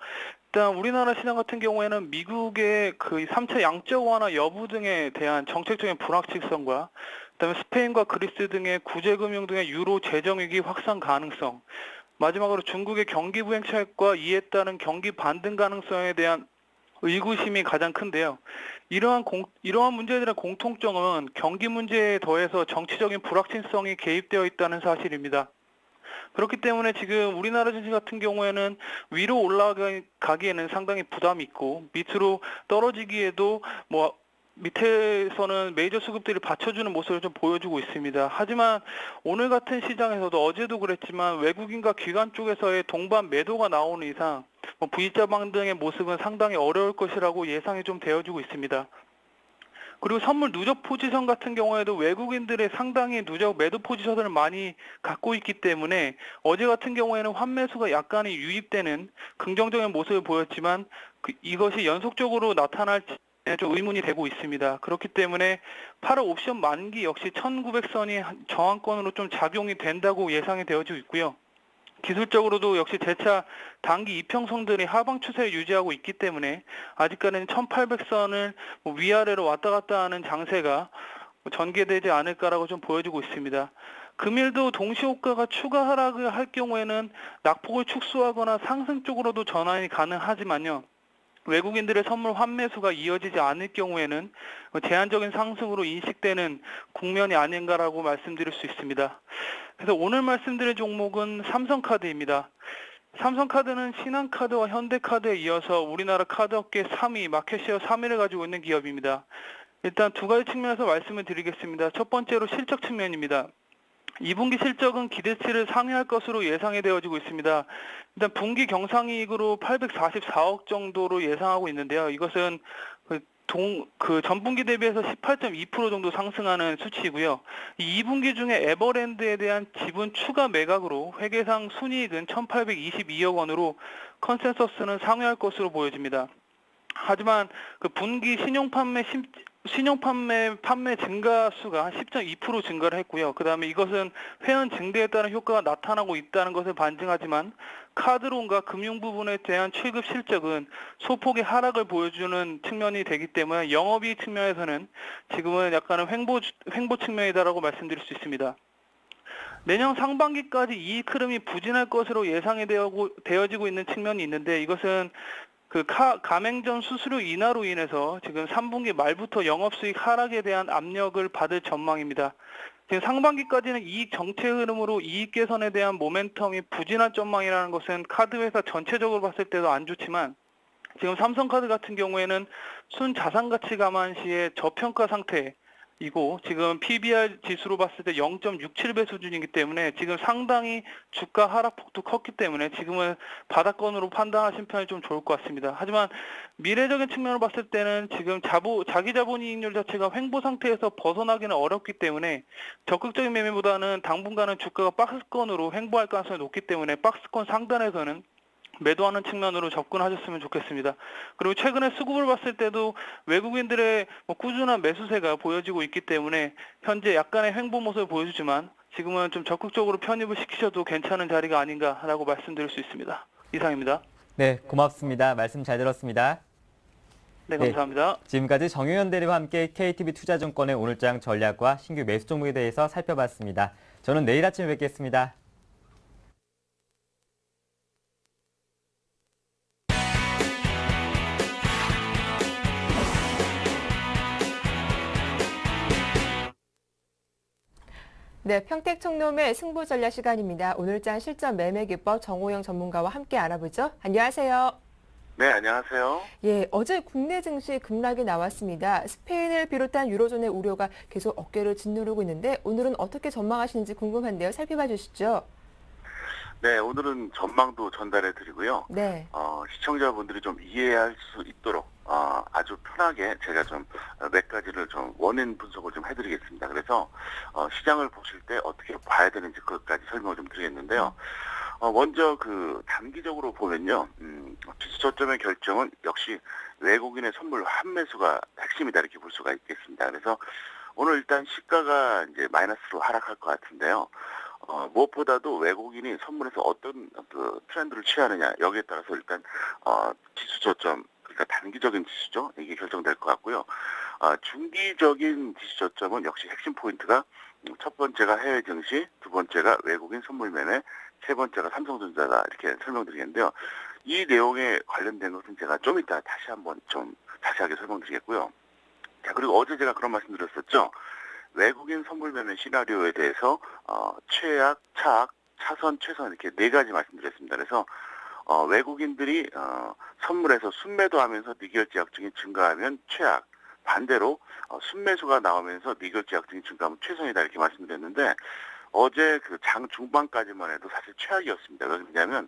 일단 우리나라 시장 같은 경우에는 미국의 그 3차 양적 완화 여부 등에 대한 정책적인 불확실성과 그다음에 스페인과 그리스 등의 구제금융 등의 유로 재정위기 확산 가능성, 마지막으로 중국의 경기 부행차익과 이에 따른 경기 반등 가능성에 대한 의구심이 가장 큰데요. 이러한 문제들의 공통점은 경기 문제에 더해서 정치적인 불확실성이 개입되어 있다는 사실입니다. 그렇기 때문에 지금 우리나라 증시 같은 경우에는 위로 올라가기에는 상당히 부담이 있고 밑으로 떨어지기에도 밑에서는 메이저 수급들이 받쳐주는 모습을 좀 보여주고 있습니다. 하지만 오늘 같은 시장에서도 어제도 그랬지만 외국인과 기관 쪽에서의 동반 매도가 나오는 이상 V자 반등의 모습은 상당히 어려울 것이라고 예상이 좀 되어지고 있습니다. 그리고 선물 누적 포지션 같은 경우에도 외국인들의 상당히 누적 매도 포지션을 많이 갖고 있기 때문에 어제 같은 경우에는 환매수가 약간의 유입되는 긍정적인 모습을 보였지만 이것이 연속적으로 나타날지 좀 의문이 되고 있습니다. 그렇기 때문에 8월 옵션 만기 역시 1900선이 저항권으로 좀 작용이 된다고 예상이 되어지고 있고요. 기술적으로도 역시 재차 단기 이평선들이 하방 추세를 유지하고 있기 때문에 아직까지는 1800선을 위아래로 왔다 갔다 하는 장세가 전개되지 않을까라고 좀 보여지고 있습니다. 금일도 동시호가가 추가 하락을 할 경우에는 낙폭을 축소하거나 상승 쪽으로도 전환이 가능하지만요. 외국인들의 선물 환매수가 이어지지 않을 경우에는 제한적인 상승으로 인식되는 국면이 아닌가라고 말씀드릴 수 있습니다. 그래서 오늘 말씀드릴 종목은 삼성카드입니다. 삼성카드는 신한카드와 현대카드에 이어서 우리나라 카드업계 3위, 마켓쉐어 3위를 가지고 있는 기업입니다. 일단 두 가지 측면에서 말씀을 드리겠습니다. 첫 번째로 실적 측면입니다. 2분기 실적은 기대치를 상회할 것으로 예상이 되어지고 있습니다. 일단 분기 경상이익으로 844억 정도로 예상하고 있는데요. 이것은 전분기 대비해서 18.2% 정도 상승하는 수치이고요. 이 2분기 중에 에버랜드에 대한 지분 추가 매각으로 회계상 순이익은 1,822억 원으로 컨센서스는 상회할 것으로 보여집니다. 하지만 그 분기 신용판매 증가 수가 한 10.2% 증가를 했고요. 그 다음에 이것은 회원 증대에 따른 효과가 나타나고 있다는 것을 반증하지만 카드론과 금융 부분에 대한 취급 실적은 소폭의 하락을 보여주는 측면이 되기 때문에 영업이익 측면에서는 지금은 약간은 횡보 측면이다라고 말씀드릴 수 있습니다. 내년 상반기까지 이익 흐름이 부진할 것으로 예상이 되어지고 있는 측면이 있는데 이것은 가맹점 수수료 인하로 인해서 지금 3분기 말부터 영업수익 하락에 대한 압력을 받을 전망입니다. 지금 상반기까지는 이익 정체 흐름으로 이익 개선에 대한 모멘텀이 부진할 전망이라는 것은 카드 회사 전체적으로 봤을 때도 안 좋지만 지금 삼성카드 같은 경우에는 순자산 가치 감안 시에 저평가 상태이고 지금 PBR 지수로 봤을 때 0.67배 수준이기 때문에 지금 상당히 주가 하락폭도 컸기 때문에 지금은 바닥권으로 판단하신 편이 좀 좋을 것 같습니다. 하지만 미래적인 측면으로 봤을 때는 지금 자기 자본이익률 자체가 횡보 상태에서 벗어나기는 어렵기 때문에 적극적인 매매보다는 당분간은 주가가 박스권으로 횡보할 가능성이 높기 때문에 박스권 상단에서는 매도하는 측면으로 접근하셨으면 좋겠습니다. 그리고 최근에 수급을 봤을 때도 외국인들의 꾸준한 매수세가 보여지고 있기 때문에 현재 약간의 횡보 모습을 보여주지만 지금은 좀 적극적으로 편입을 시키셔도 괜찮은 자리가 아닌가라고 말씀드릴 수 있습니다. 이상입니다. 네, 고맙습니다. 말씀 잘 들었습니다. 네, 감사합니다. 지금까지 정유현 대리와 함께 KTB 투자증권의 오늘장 전략과 신규 매수 종목에 대해서 살펴봤습니다. 저는 내일 아침에 뵙겠습니다. 네, 평택청놈의 승부 전략 시간입니다. 오늘장 실전 매매 기법 정호영 전문가와 함께 알아보죠. 안녕하세요. 네, 안녕하세요. 예, 어제 국내 증시 급락이 나왔습니다. 스페인을 비롯한 유로존의 우려가 계속 어깨를 짓누르고 있는데 오늘은 어떻게 전망하시는지 궁금한데요. 살펴봐 주시죠. 네, 오늘은 전망도 전달해 드리고요. 네. 시청자분들이 좀 이해할 수 있도록 아주 편하게 제가 좀 몇 가지를 좀 원인 분석을 좀 해드리겠습니다. 그래서 시장을 보실 때 어떻게 봐야 되는지 그것까지 설명을 좀 드리겠는데요. 먼저 단기적으로 보면요, 지수 저점의 결정은 역시 외국인의 선물 환매수가 핵심이다 이렇게 볼 수가 있겠습니다. 그래서 오늘 일단 시가가 이제 마이너스로 하락할 것 같은데요. 무엇보다도 외국인이 선물에서 어떤 트렌드를 취하느냐 여기에 따라서 일단 지수 저점, 그러니까 단기적인 지수죠, 이게 결정될 것 같고요. 중기적인 지수 저점은 역시 핵심 포인트가 첫 번째가 해외 증시, 두 번째가 외국인 선물 매매, 세 번째가 삼성전자다 이렇게 설명드리겠는데요. 이 내용에 관련된 것은 제가 좀 이따 다시 한번 좀 자세하게 설명드리겠고요. 자, 그리고 어제 제가 그런 말씀드렸었죠. 외국인 선물 매매 시나리오에 대해서 최악, 차악, 차선, 최선 이렇게 네 가지 말씀드렸습니다. 그래서 외국인들이 선물에서 순매도하면서 미결제 약증이 증가하면 최악, 반대로 순매수가 나오면서 미결제 약증이 증가하면 최선이다 이렇게 말씀드렸는데 어제 장 중반까지만 해도 사실 최악이었습니다. 왜냐하면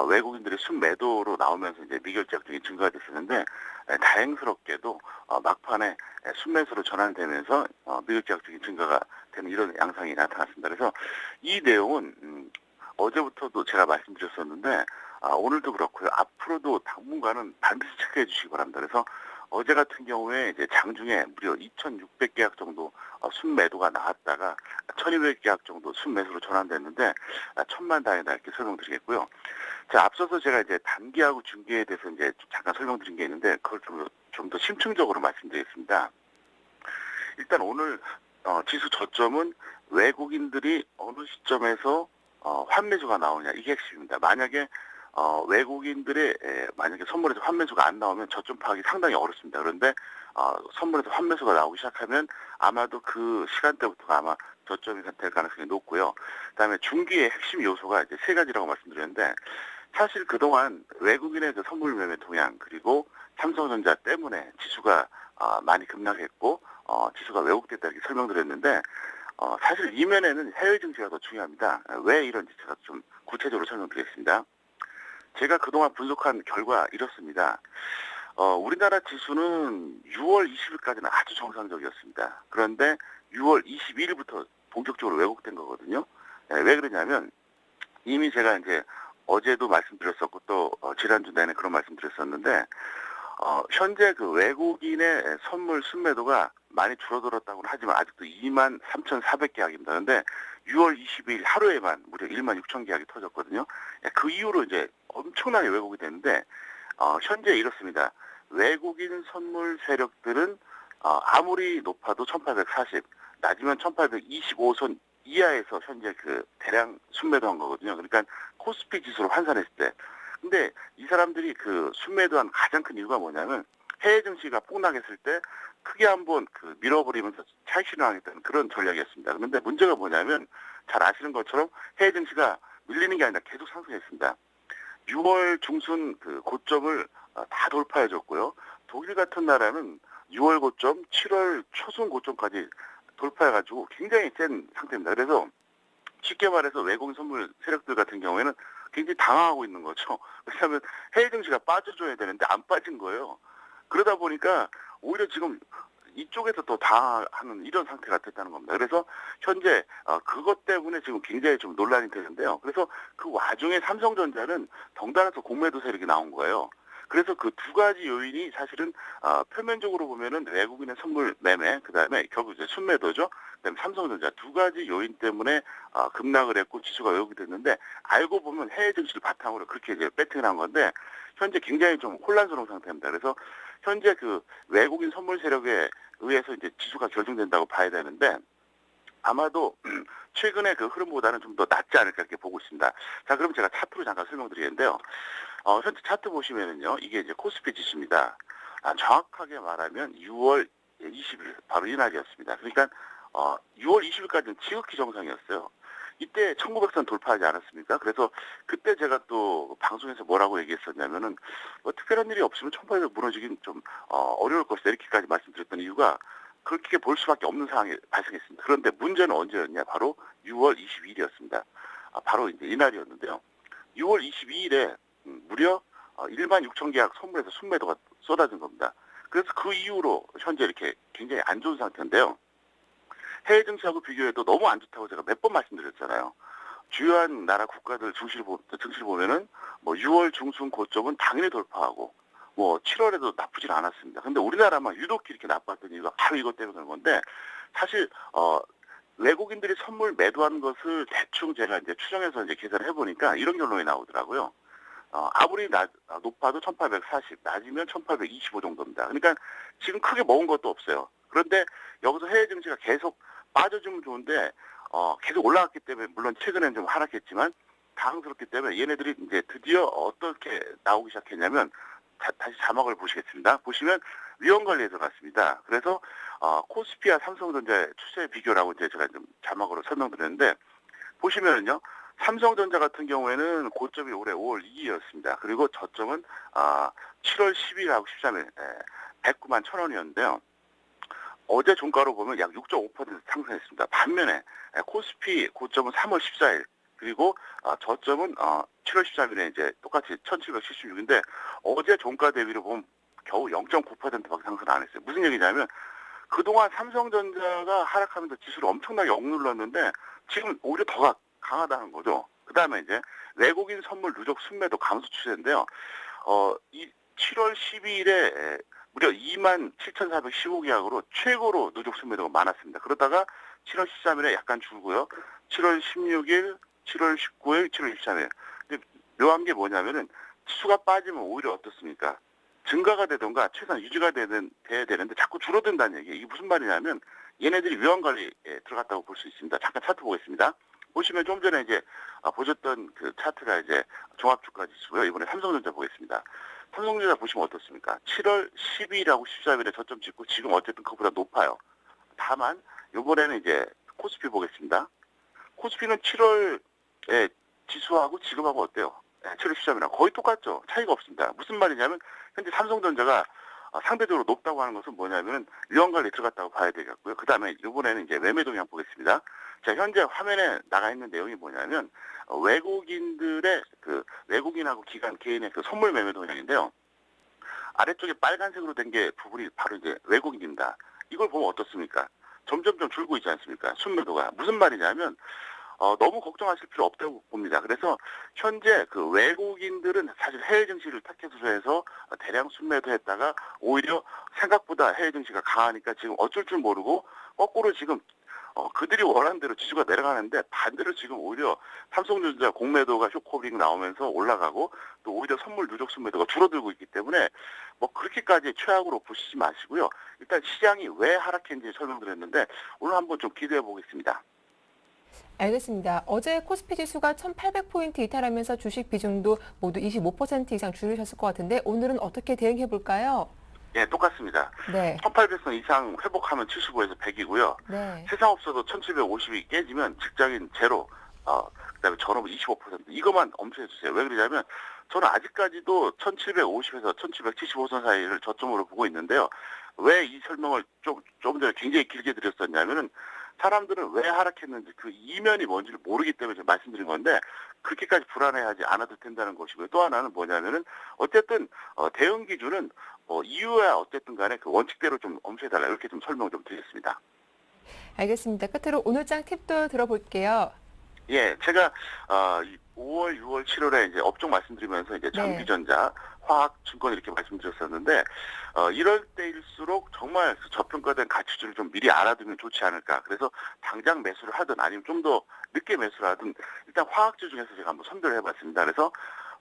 외국인들이 순매도로 나오면서 이제 미결제 약정이 증가가 됐었는데 다행스럽게도 막판에 순매수로 전환되면서 미결제 약정이 증가가 되는 이런 양상이 나타났습니다. 그래서 이 내용은 어제부터도 제가 말씀드렸었는데 오늘도 그렇고요. 앞으로도 당분간은 반드시 체크해 주시기 바랍니다. 그래서 어제 같은 경우에 이제 장중에 무려 2,600계약 정도 순매도가 나왔다가 1,200계약 정도 순매수로 전환됐는데 천만다행이다 이렇게 설명드리겠고요. 자, 앞서서 제가 이제 단기하고 중기에 대해서 이제 잠깐 설명드린 게 있는데 그걸 좀 더 심층적으로 말씀드리겠습니다. 일단 오늘 지수 저점은 외국인들이 어느 시점에서 환매수가 나오냐 이게 핵심입니다. 만약에 외국인들의 만약에 선물에서 환매수가 안 나오면 저점 파악이 상당히 어렵습니다. 그런데 선물에서 환매수가 나오기 시작하면 아마도 그 시간대부터가 아마 저점이 될 가능성이 높고요. 그다음에 중기의 핵심 요소가 이제 세 가지라고 말씀드렸는데 사실 그동안 외국인의 그 선물 매매 동향 그리고 삼성전자 때문에 지수가 많이 급락했고 지수가 왜곡됐다 이렇게 설명드렸는데 사실 이면에는 해외 증시가 더 중요합니다. 왜 이런지 제가 좀 구체적으로 설명드리겠습니다. 제가 그동안 분석한 결과 이렇습니다. 우리나라 지수는 6월 20일까지는 아주 정상적이었습니다. 그런데 6월 22일부터 본격적으로 왜곡된 거거든요. 왜 그러냐면 이미 제가 이제 어제도 말씀드렸었고 또 지난주 내내 그런 말씀드렸었는데 현재 그 외국인의 선물 순매도가 많이 줄어들었다고는 하지만 아직도 23,400계약입니다. 그런데 6월 22일 하루에만 무려 16,000계약이 터졌거든요. 그 이후로 이제 엄청나게 왜곡이 되는데 현재 이렇습니다. 외국인 선물 세력들은 아무리 높아도 1840, 낮으면 1825선 이하에서 현재 그 대량 순매도한 거거든요. 그러니까 코스피 지수로 환산했을 때. 근데 이 사람들이 그 순매도한 가장 큰 이유가 뭐냐면 해외 증시가 폭락했을 때 크게 한번 그 밀어버리면서 차익 실현하겠다는 그런 전략이었습니다. 그런데 문제가 뭐냐면 잘 아시는 것처럼 해외 증시가 밀리는 게 아니라 계속 상승했습니다. 6월 중순 그 고점을 다 돌파해줬고요. 독일 같은 나라는 6월 고점, 7월 초순 고점까지 돌파해가지고 굉장히 센 상태입니다. 그래서 쉽게 말해서 외국인 선물 세력들 같은 경우에는 굉장히 당황하고 있는 거죠. 왜냐하면 해외 증시가 빠져줘야 되는데 안 빠진 거예요. 그러다 보니까 오히려 지금 이쪽에서 더 당하는 이런 상태가 됐다는 겁니다. 그래서 현재 그것 때문에 지금 굉장히 좀 논란이 되는데요. 그래서 그 와중에 삼성전자는 덩달아서 공매도 세력이 나온 거예요. 그래서 그 두 가지 요인이 사실은 표면적으로 보면은 외국인의 선물 매매, 그다음에 결국 이제 순매도죠. 그다음에 삼성전자 두 가지 요인 때문에 급락을 했고 지수가 왜곡이 됐는데 알고 보면 해외 증시를 바탕으로 그렇게 이제 배팅을 한 건데 현재 굉장히 좀 혼란스러운 상태입니다. 그래서 현재 그 외국인 선물 세력에 의해서 이제 지수가 결정된다고 봐야 되는데 아마도 최근의 그 흐름보다는 좀 더 낫지 않을까 이렇게 보고 있습니다. 자, 그럼 제가 차트로 잠깐 설명드리겠는데요. 현재 차트 보시면은요, 이게 이제 코스피 지수입니다. 정확하게 말하면 6월 20일, 바로 이날이었습니다. 그러니까, 6월 20일까지는 지극히 정상이었어요. 이때 1900선 돌파하지 않았습니까? 그래서 그때 제가 또 방송에서 뭐라고 얘기했었냐면은, 특별한 일이 없으면 1800 무너지긴 좀, 어려울 것이다. 이렇게까지 말씀드렸던 이유가, 그렇게 볼 수밖에 없는 상황이 발생했습니다. 그런데 문제는 언제였냐? 바로 6월 22일이었습니다. 바로 이제 이날이었는데요. 6월 22일에 무려 16,000계약 선물에서 순매도가 쏟아진 겁니다. 그래서 그 이후로 현재 이렇게 굉장히 안 좋은 상태인데요. 해외 증시하고 비교해도 너무 안 좋다고 제가 몇 번 말씀드렸잖아요. 주요한 나라 국가들 증시를 보면은 뭐 6월 중순 고점은 당연히 돌파하고 뭐 7월에도 나쁘진 않았습니다. 근데 우리나라만 유독 이렇게 나빴던 이유가 바로 이것 때문에 그런 건데 사실 외국인들이 선물 매도하는 것을 대충 제가 이제 추정해서 이제 계산을 해보니까 이런 결론이 나오더라고요. 아무리 높아도 1840, 낮으면 1825 정도입니다. 그러니까 지금 크게 먹은 것도 없어요. 그런데 여기서 해외 증시가 계속 빠져주면 좋은데 계속 올라갔기 때문에 물론 최근에는 좀 하락했지만 당황스럽기 때문에 얘네들이 이제 드디어 어떻게 나오기 시작했냐면 다시 자막을 보시겠습니다. 보시면 위험 관리에 들어갔습니다. 그래서 코스피와 삼성전자의 추세 비교라고 이제 제가 좀 자막으로 설명드렸는데 보시면은요. 삼성전자 같은 경우에는 고점이 올해 5월 2일이었습니다. 그리고 저점은 7월 10일하고 13일 109만 1,000원이었는데요. 어제 종가로 보면 약 6.5% 상승했습니다. 반면에 코스피 고점은 3월 14일 그리고 저점은 7월 13일에 이제 똑같이 1,776인데 어제 종가 대비로 보면 겨우 0.9%밖에 상승 안 했어요. 무슨 얘기냐면 그동안 삼성전자가 하락하면서 지수를 엄청나게 억눌렀는데 지금 오히려 더 강하다는 거죠. 그 다음에 이제 외국인 선물 누적 순매도 감소 추세인데요. 이 7월 12일에 무려 27,415계약으로 최고로 누적 순매도가 많았습니다. 그러다가 7월 13일에 약간 줄고요. 7월 16일, 7월 19일, 7월 23일. 근데 묘한 게 뭐냐면은 지수가 빠지면 오히려 어떻습니까? 증가가 되던가 최소한 유지가 돼야 되는데 자꾸 줄어든다는 얘기예요. 이게 무슨 말이냐면 얘네들이 위험관리에 들어갔다고 볼 수 있습니다. 잠깐 차트 보겠습니다. 보시면 좀 전에 이제 보셨던 그 차트가 이제 종합주가 지수고요. 이번에 삼성전자 보겠습니다. 삼성전자 보시면 어떻습니까? 7월 12일하고 13일에 저점 찍고 지금 어쨌든 그보다 높아요. 다만 이번에는 이제 코스피 보겠습니다. 코스피는 7월에 지수하고 지금하고 어때요? 7월 13일이랑 거의 똑같죠. 차이가 없습니다. 무슨 말이냐면 현재 삼성전자가 상대적으로 높다고 하는 것은 뭐냐면은 위험관리 들어갔다고 봐야 되겠고요. 그 다음에 이번에는 이제 매매 동향 보겠습니다. 자, 현재 화면에 나가 있는 내용이 뭐냐면 외국인들의 그 외국인하고 기관 개인의 그 선물 매매 동향인데요. 아래쪽에 빨간색으로 된 게 부분이 바로 이제 외국인입니다. 이걸 보면 어떻습니까? 점점점 줄고 있지 않습니까? 순매도가. 무슨 말이냐면 너무 걱정하실 필요 없다고 봅니다. 그래서 현재 그 외국인들은 사실 해외 증시를 타겟으로 해서 대량 순매도했다가 오히려 생각보다 해외 증시가 강하니까 지금 어쩔 줄 모르고 거꾸로 지금 그들이 원하는 대로 지수가 내려가는데 반대로 지금 오히려 삼성전자 공매도가 쇼커빙 나오면서 올라가고 또 오히려 선물 누적 순매도가 줄어들고 있기 때문에 뭐 그렇게까지 최악으로 보시지 마시고요. 일단 시장이 왜 하락했는지 설명드렸는데 오늘 한번 좀 기대해 보겠습니다. 알겠습니다. 어제 코스피 지수가 1,800포인트 이탈하면서 주식 비중도 모두 25% 이상 줄으셨을 것 같은데 오늘은 어떻게 대응해 볼까요? 예, 똑같습니다. 네. 1800선 이상 회복하면 75에서 100이고요. 네. 세상 없어도 1750이 깨지면 직장인 제로, 그다음에 전업은 25%. 이것만 엄수해 주세요. 왜 그러냐면 저는 아직까지도 1750에서 1775선 사이를 저점으로 보고 있는데요. 왜 이 설명을 좀 전에 굉장히 길게 드렸었냐면은 사람들은 왜 하락했는지 그 이면이 뭔지를 모르기 때문에 제가 말씀드린 건데 그렇게까지 불안해하지 않아도 된다는 것이고요. 또 하나는 뭐냐면은 어쨌든 대응 기준은 이유야 어쨌든 간에 그 원칙대로 좀 엄수해달라 이렇게 좀 설명을 좀 드리겠습니다. 알겠습니다. 끝으로 오늘장 팁도 들어볼게요. 예, 제가 5월, 6월, 7월에 이제 업종 말씀드리면서 이제 전기전자, 화학, 증권 이렇게 말씀드렸었는데 이럴 때일수록 정말 그 저평가된 가치주를 좀 미리 알아두면 좋지 않을까. 그래서 당장 매수를 하든 아니면 좀 더 늦게 매수를 하든 일단 화학주 중에서 제가 한번 선별을 해봤습니다. 그래서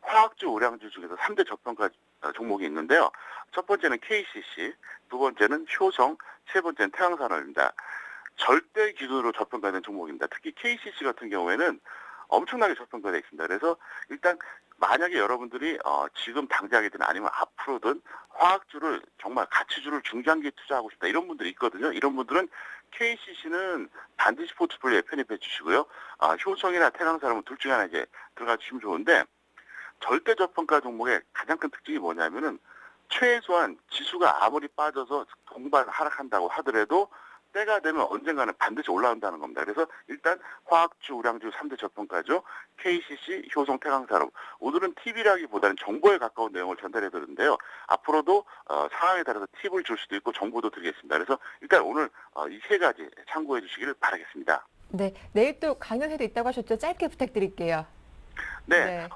화학주, 오량주 중에서 3대 저평가 종목이 있는데요. 첫 번째는 KCC, 두 번째는 효성, 세 번째는 태양산업입니다. 절대 기준으로 저평가된 종목입니다. 특히 KCC 같은 경우에는 엄청나게 저평가되어 있습니다. 그래서 일단 만약에 여러분들이 지금 당장이든 아니면 앞으로든 화학주를 정말 가치주를 중장기 투자하고 싶다 이런 분들이 있거든요. 이런 분들은 KCC는 반드시 포트폴리오에 편입해 주시고요. 효성이나 태양산업은 둘 중에 하나 이제 들어가 주시면 좋은데 절대 저평가 종목의 가장 큰 특징이 뭐냐면은 최소한 지수가 아무리 빠져서 동반 하락한다고 하더라도 때가 되면 언젠가는 반드시 올라온다는 겁니다. 그래서 일단 화학주, 우량주 3대 저평가죠. KCC, 효성, 태강산업. 오늘은 팁이라기보다는 정보에 가까운 내용을 전달해 드렸는데요. 앞으로도 상황에 따라서 팁을 줄 수도 있고 정보도 드리겠습니다. 그래서 일단 오늘 이 세 가지 참고해 주시기를 바라겠습니다. 네, 내일 또 강연회도 있다고 하셨죠? 짧게 부탁드릴게요. 네.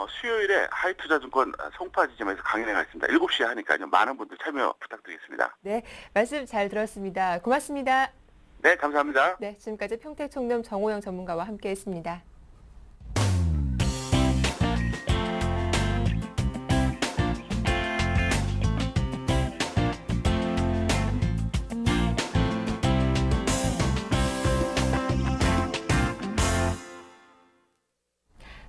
수요일에 하이투자증권 송파 지점에서 강연회가 있습니다. 7시에 하니까요. 많은 분들 참여 부탁드리겠습니다. 네, 말씀 잘 들었습니다. 고맙습니다. 네, 감사합니다. 네, 지금까지 평택총련 정호영 전문가와 함께했습니다.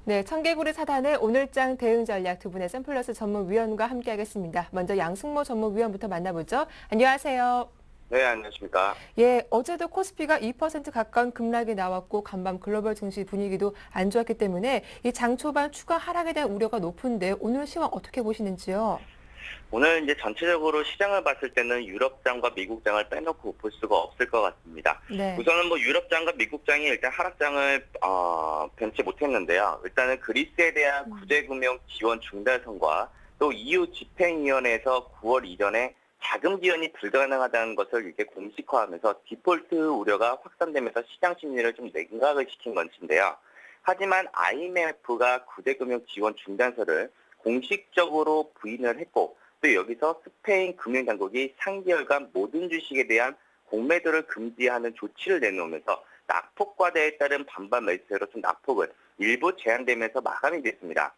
네, 청개구리 사단의 오늘장 대응 전략 두 분의 샘플러스 전문위원과 함께하겠습니다. 먼저 양승모 전문위원부터 만나보죠. 안녕하세요. 네, 안녕하십니까. 예, 어제도 코스피가 2% 가까운 급락이 나왔고 간밤 글로벌 증시 분위기도 안 좋았기 때문에 이 장 초반 추가 하락에 대한 우려가 높은데 오늘 시황 어떻게 보시는지요? 오늘 이제 전체적으로 시장을 봤을 때는 유럽장과 미국장을 빼놓고 볼 수가 없을 것 같습니다. 네. 우선은 뭐 유럽장과 미국장이 일단 하락장을 변치 못했는데요. 일단은 그리스에 대한 구제금융 지원 중단선과 또 EU 집행위원회에서 9월 이전에 자금 지원이 불가능하다는 것을 이렇게 공식화하면서 디폴트 우려가 확산되면서 시장 심리를 좀 냉각을 시킨 것인데요. 하지만 IMF가 구제금융 지원 중단서를 공식적으로 부인을 했고 또 여기서 스페인 금융당국이 3개월간 모든 주식에 대한 공매도를 금지하는 조치를 내놓으면서 낙폭과대에 따른 반반 매수세로 좀 낙폭은 일부 제한되면서 마감이 됐습니다.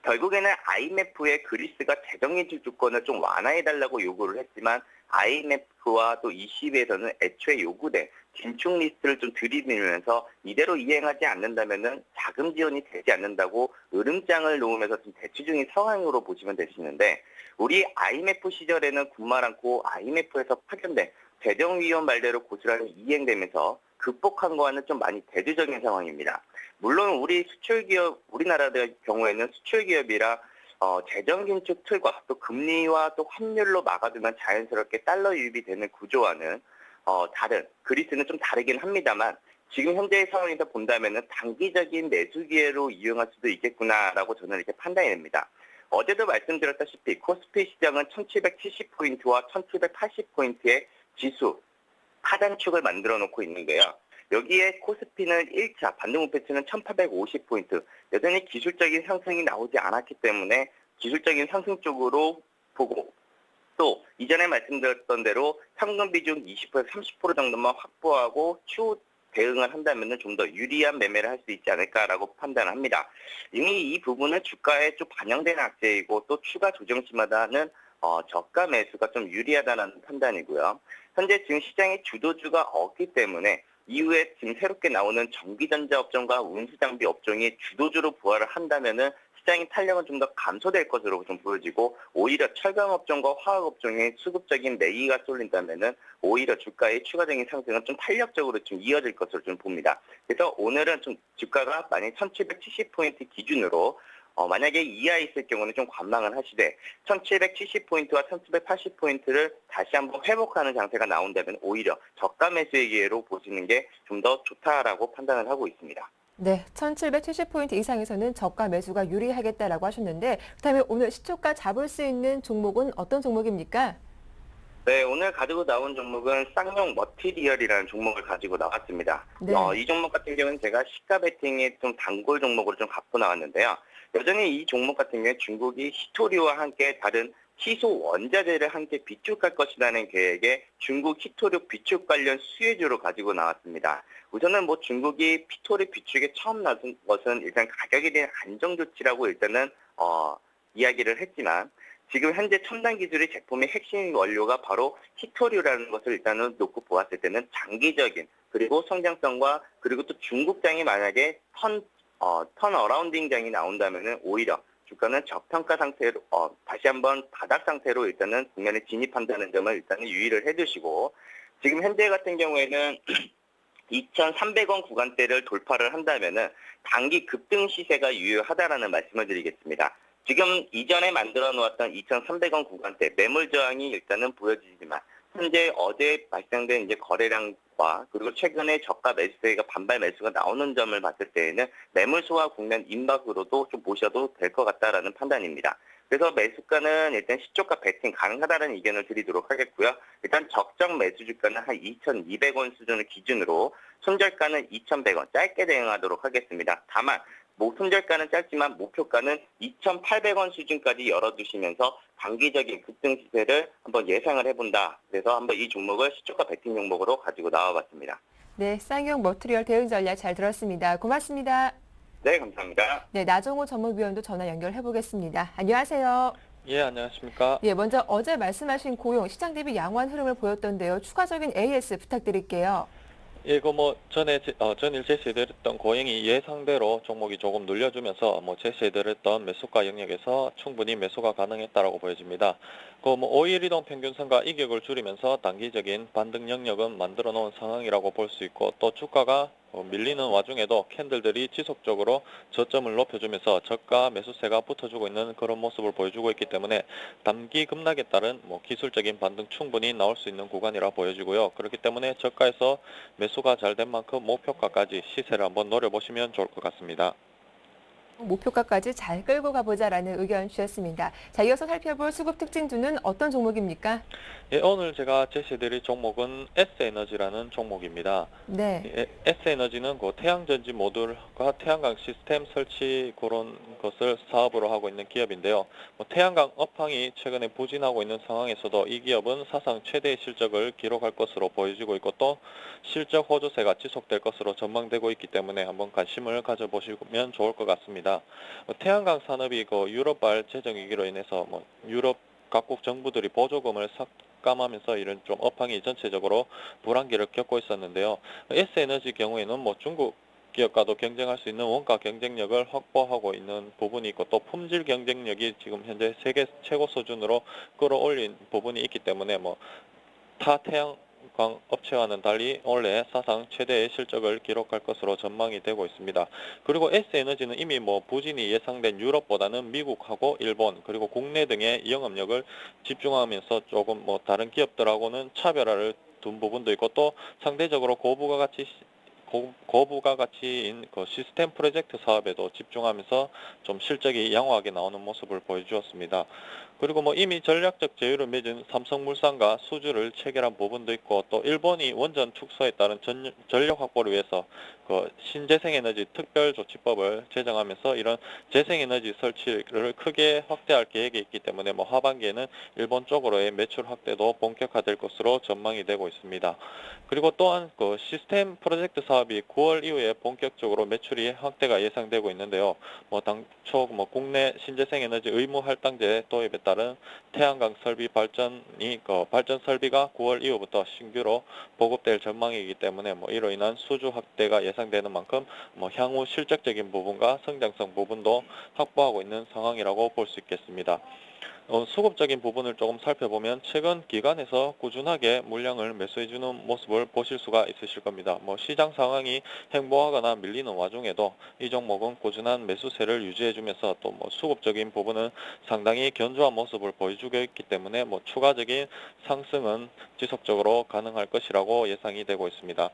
결국에는 IMF의 그리스가 재정인출 주권을 좀 완화해달라고 요구를 했지만 IMF와 또 ECB에서는 애초에 요구된 긴축 리스트를 좀 들이밀면서 이대로 이행하지 않는다면은 자금 지원이 되지 않는다고 으름장을 놓으면서 좀 대치 중인 상황으로 보시면 되시는데 우리 IMF 시절에는 군말 않고 IMF에서 파견된 재정위원 말대로 고스란히 이행되면서 극복한 거와는 좀 많이 대조적인 상황입니다. 물론 우리나라의 경우에는 수출 기업이라 재정 긴축 틀과 또 금리와 또 환율로 막아두면 자연스럽게 달러 유입이 되는 구조와는 그리스는 좀 다르긴 합니다만 지금 현재의 상황에서 본다면은 단기적인 매수 기회로 이용할 수도 있겠구나라고 저는 이렇게 판단이 됩니다. 어제도 말씀드렸다시피 코스피 시장은 1770포인트와 1780포인트의 지수 하단축을 만들어 놓고 있는데요. 여기에 코스피는 1차 반등목표치는 1850포인트, 여전히 기술적인 상승이 나오지 않았기 때문에 기술적인 상승 쪽으로 보고 또 이전에 말씀드렸던 대로 현금 비중 20%, 30% 정도만 확보하고 추후 대응을 한다면 좀 더 유리한 매매를 할 수 있지 않을까라고 판단합니다. 이미 이 부분은 주가에 좀 반영된 악재이고 또 추가 조정 시마다는 저가 매수가 좀 유리하다는 판단이고요. 현재 지금 시장의 주도주가 없기 때문에 이후에 지금 새롭게 나오는 전기전자 업종과 운수장비 업종이 주도주로 부활을 한다면은 시장의 탄력은 좀 더 감소될 것으로 좀 보여지고 오히려 철강 업종과 화학 업종의 수급적인 매기가 쏠린다면은 오히려 주가의 추가적인 상승은 좀 탄력적으로 좀 이어질 것으로 좀 봅니다. 그래서 오늘은 좀 주가가 만약 1770포인트 기준으로 만약에 이하에 있을 경우는 좀 관망을 하시되 1770포인트와 1780포인트를 다시 한번 회복하는 장세가 나온다면 오히려 저가 매수의 기회로 보시는 게 좀 더 좋다라고 판단을 하고 있습니다. 네, 1770포인트 이상에서는 저가 매수가 유리하겠다라고 하셨는데 그렇다면 오늘 시초가 잡을 수 있는 종목은 어떤 종목입니까? 네, 오늘 가지고 나온 종목은 쌍용 머티리얼이라는 종목을 가지고 나왔습니다. 네. 이 종목 같은 경우는 제가 시가 베팅의 좀 단골 종목으로 좀 갖고 나왔는데요. 여전히 이 종목 같은 경우에 중국이 히토류와 함께 다른 희소 원자재를 함께 비축할 것이라는 계획에 중국 히토류 비축 관련 수혜주로 가지고 나왔습니다. 우선은 뭐 중국이 히토류 비축에 처음 나선 것은 일단 가격에 대한 안정 조치라고 일단은 이야기를 했지만 지금 현재 첨단 기술의 제품의 핵심 원료가 바로 히토류라는 것을 일단은 놓고 보았을 때는 장기적인 그리고 성장성과 그리고 또 중국장이 만약에 턴어라운딩장이 나온다면은 오히려 주가는 저평가 상태로 다시 한번 바닥 상태로 일단은 국면에 진입한다는 점을 일단은 유의를 해두시고 지금 현재 같은 경우에는 2,300원 구간대를 돌파를 한다면은 단기 급등 시세가 유효하다라는 말씀을 드리겠습니다. 지금 이전에 만들어 놓았던 2,300원 구간대 매물 저항이 일단은 보여지지만 현재 어제 발생된 이제 거래량과 그리고 최근에 저가 매수세가 반발 매수가 나오는 점을 봤을 때에는 매물 소화 국면 임박으로도 좀 보셔도 될 것 같다라는 판단입니다. 그래서 매수가는 일단 시초가 베팅 가능하다는 의견을 드리도록 하겠고요. 일단 적정 매수 주가는 한 2,200원 수준을 기준으로 손절가는 2,100원 짧게 대응하도록 하겠습니다. 다만 손절가는 짧지만 목표가는 2,800원 수준까지 열어두시면서 단기적인 급등 시세를 한번 예상을 해본다. 그래서 한번 이 종목을 시초가 베팅 종목으로 가지고 나와봤습니다. 네, 쌍용 머티리얼 대응 전략 잘 들었습니다. 고맙습니다. 네, 감사합니다. 네, 나종호 전문위원도 전화 연결해 보겠습니다. 안녕하세요. 예, 안녕하십니까. 예, 먼저 어제 말씀하신 고용 시장 대비 양호한 흐름을 보였던데요. 추가적인 AS 부탁드릴게요. 예, 전일 제시해드렸던 고용이 예상대로 종목이 조금 눌려주면서 제시해드렸던 매수가 영역에서 충분히 매수가 가능했다라고 보여집니다. 5일 이동 평균선과 이격을 줄이면서 단기적인 반등 영역은 만들어 놓은 상황이라고 볼 수 있고 또 주가가 밀리는 와중에도 캔들들이 지속적으로 저점을 높여주면서 저가 매수세가 붙어주고 있는 그런 모습을 보여주고 있기 때문에 단기 급락에 따른 기술적인 반등 충분히 나올 수 있는 구간이라 보여지고요. 그렇기 때문에 저가에서 매수가 잘 된 만큼 목표가까지 시세를 한번 노려보시면 좋을 것 같습니다. 목표가까지 잘 끌고 가보자라는 의견 주셨습니다. 자, 이어서 살펴볼 수급 특징주는 어떤 종목입니까? 예, 오늘 제가 제시해드릴 종목은 S에너지라는 종목입니다. 네. 예, S에너지는 그 태양전지 모듈과 태양광 시스템 설치 그런 것을 사업으로 하고 있는 기업인데요. 태양광 업황이 최근에 부진하고 있는 상황에서도 이 기업은 사상 최대의 실적을 기록할 것으로 보여지고 있고 또 실적 호조세가 지속될 것으로 전망되고 있기 때문에 한번 관심을 가져보시면 좋을 것 같습니다. 태양광 산업이 유럽발 재정 위기로 인해서 유럽 각국 정부들이 보조금을 삭감하면서 이런 좀 업황이 전체적으로 불황기를 겪고 있었는데요. S에너지 경우에는 중국 기업과도 경쟁할 수 있는 원가 경쟁력을 확보하고 있는 부분이 있고 또 품질 경쟁력이 지금 현재 세계 최고 수준으로 끌어올린 부분이 있기 때문에 타 태양광 업체와는 달리 올해 사상 최대의 실적을 기록할 것으로 전망이 되고 있습니다. 그리고 S에너지는 이미 부진이 예상된 유럽보다는 미국하고 일본 그리고 국내 등의 영업력을 집중하면서 조금 다른 기업들하고는 차별화를 둔 부분도 있고 또 상대적으로 고부가가치인 시스템 프로젝트 사업에도 집중하면서 좀 실적이 양호하게 나오는 모습을 보여주었습니다. 그리고 이미 전략적 제휴를 맺은 삼성물산과 수주를 체결한 부분도 있고 또 일본이 원전 축소에 따른 전력 확보를 위해서 신재생에너지 특별조치법을 제정하면서 이런 재생에너지 설치를 크게 확대할 계획이 있기 때문에 하반기에는 일본 쪽으로의 매출 확대도 본격화될 것으로 전망이 되고 있습니다. 그리고 또한 시스템 프로젝트 사업이 9월 이후에 본격적으로 매출이 확대가 예상되고 있는데요. 당초 국내 신재생에너지 의무 할당제 도입에 따른 태양광 설비 발전 설비가 9월 이후부터 신규로 보급될 전망이기 때문에 이로 인한 수주 확대가 예상되는 만큼 향후 실적적인 부분과 성장성 부분도 확보하고 있는 상황이라고 볼 수 있겠습니다. 수급적인 부분을 조금 살펴보면 최근 기관에서 꾸준하게 물량을 매수해주는 모습을 보실 수가 있으실 겁니다. 시장 상황이 행보하거나 밀리는 와중에도 이 종목은 꾸준한 매수세를 유지해주면서 또 수급적인 부분은 상당히 견조한 모습을 보여주고 있기 때문에 추가적인 상승은 지속적으로 가능할 것이라고 예상이 되고 있습니다.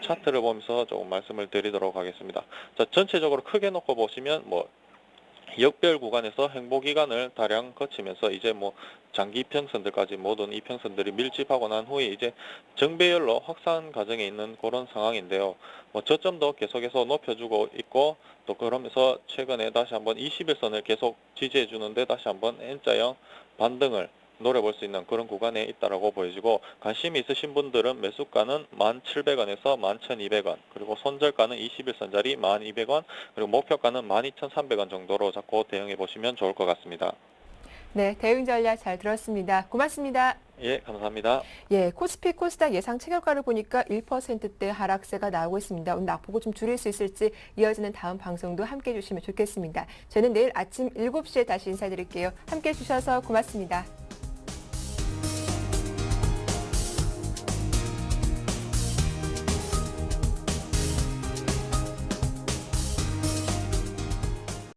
차트를 보면서 조금 말씀을 드리도록 하겠습니다. 자, 전체적으로 크게 놓고 보시면 역별 구간에서 행보 기간을 다량 거치면서 이제 장기 이평선들까지 모든 이평선들이 밀집하고 난 후에 이제 정배열로 확산 과정에 있는 그런 상황인데요. 저점도 계속해서 높여주고 있고 또 그러면서 최근에 다시 한번 21선을 계속 지지해 주는데 다시 한번 N자형 반등을 노려볼 수 있는 그런 구간에 있다라고 보여지고 관심이 있으신 분들은 매수가는 1,700원에서 11,200원 그리고 손절가는 21선짜리 1,200원 그리고 목표가는 12,300원 정도로 잡고 대응해 보시면 좋을 것 같습니다. 네, 대응 전략 잘 들었습니다. 고맙습니다. 예, 감사합니다. 예, 코스피 코스닥 예상 체결가를 보니까 1%대 하락세가 나오고 있습니다. 오늘 낙폭을 좀 줄일 수 있을지 이어지는 다음 방송도 함께해 주시면 좋겠습니다. 저는 내일 아침 7시에 다시 인사드릴게요. 함께해 주셔서 고맙습니다.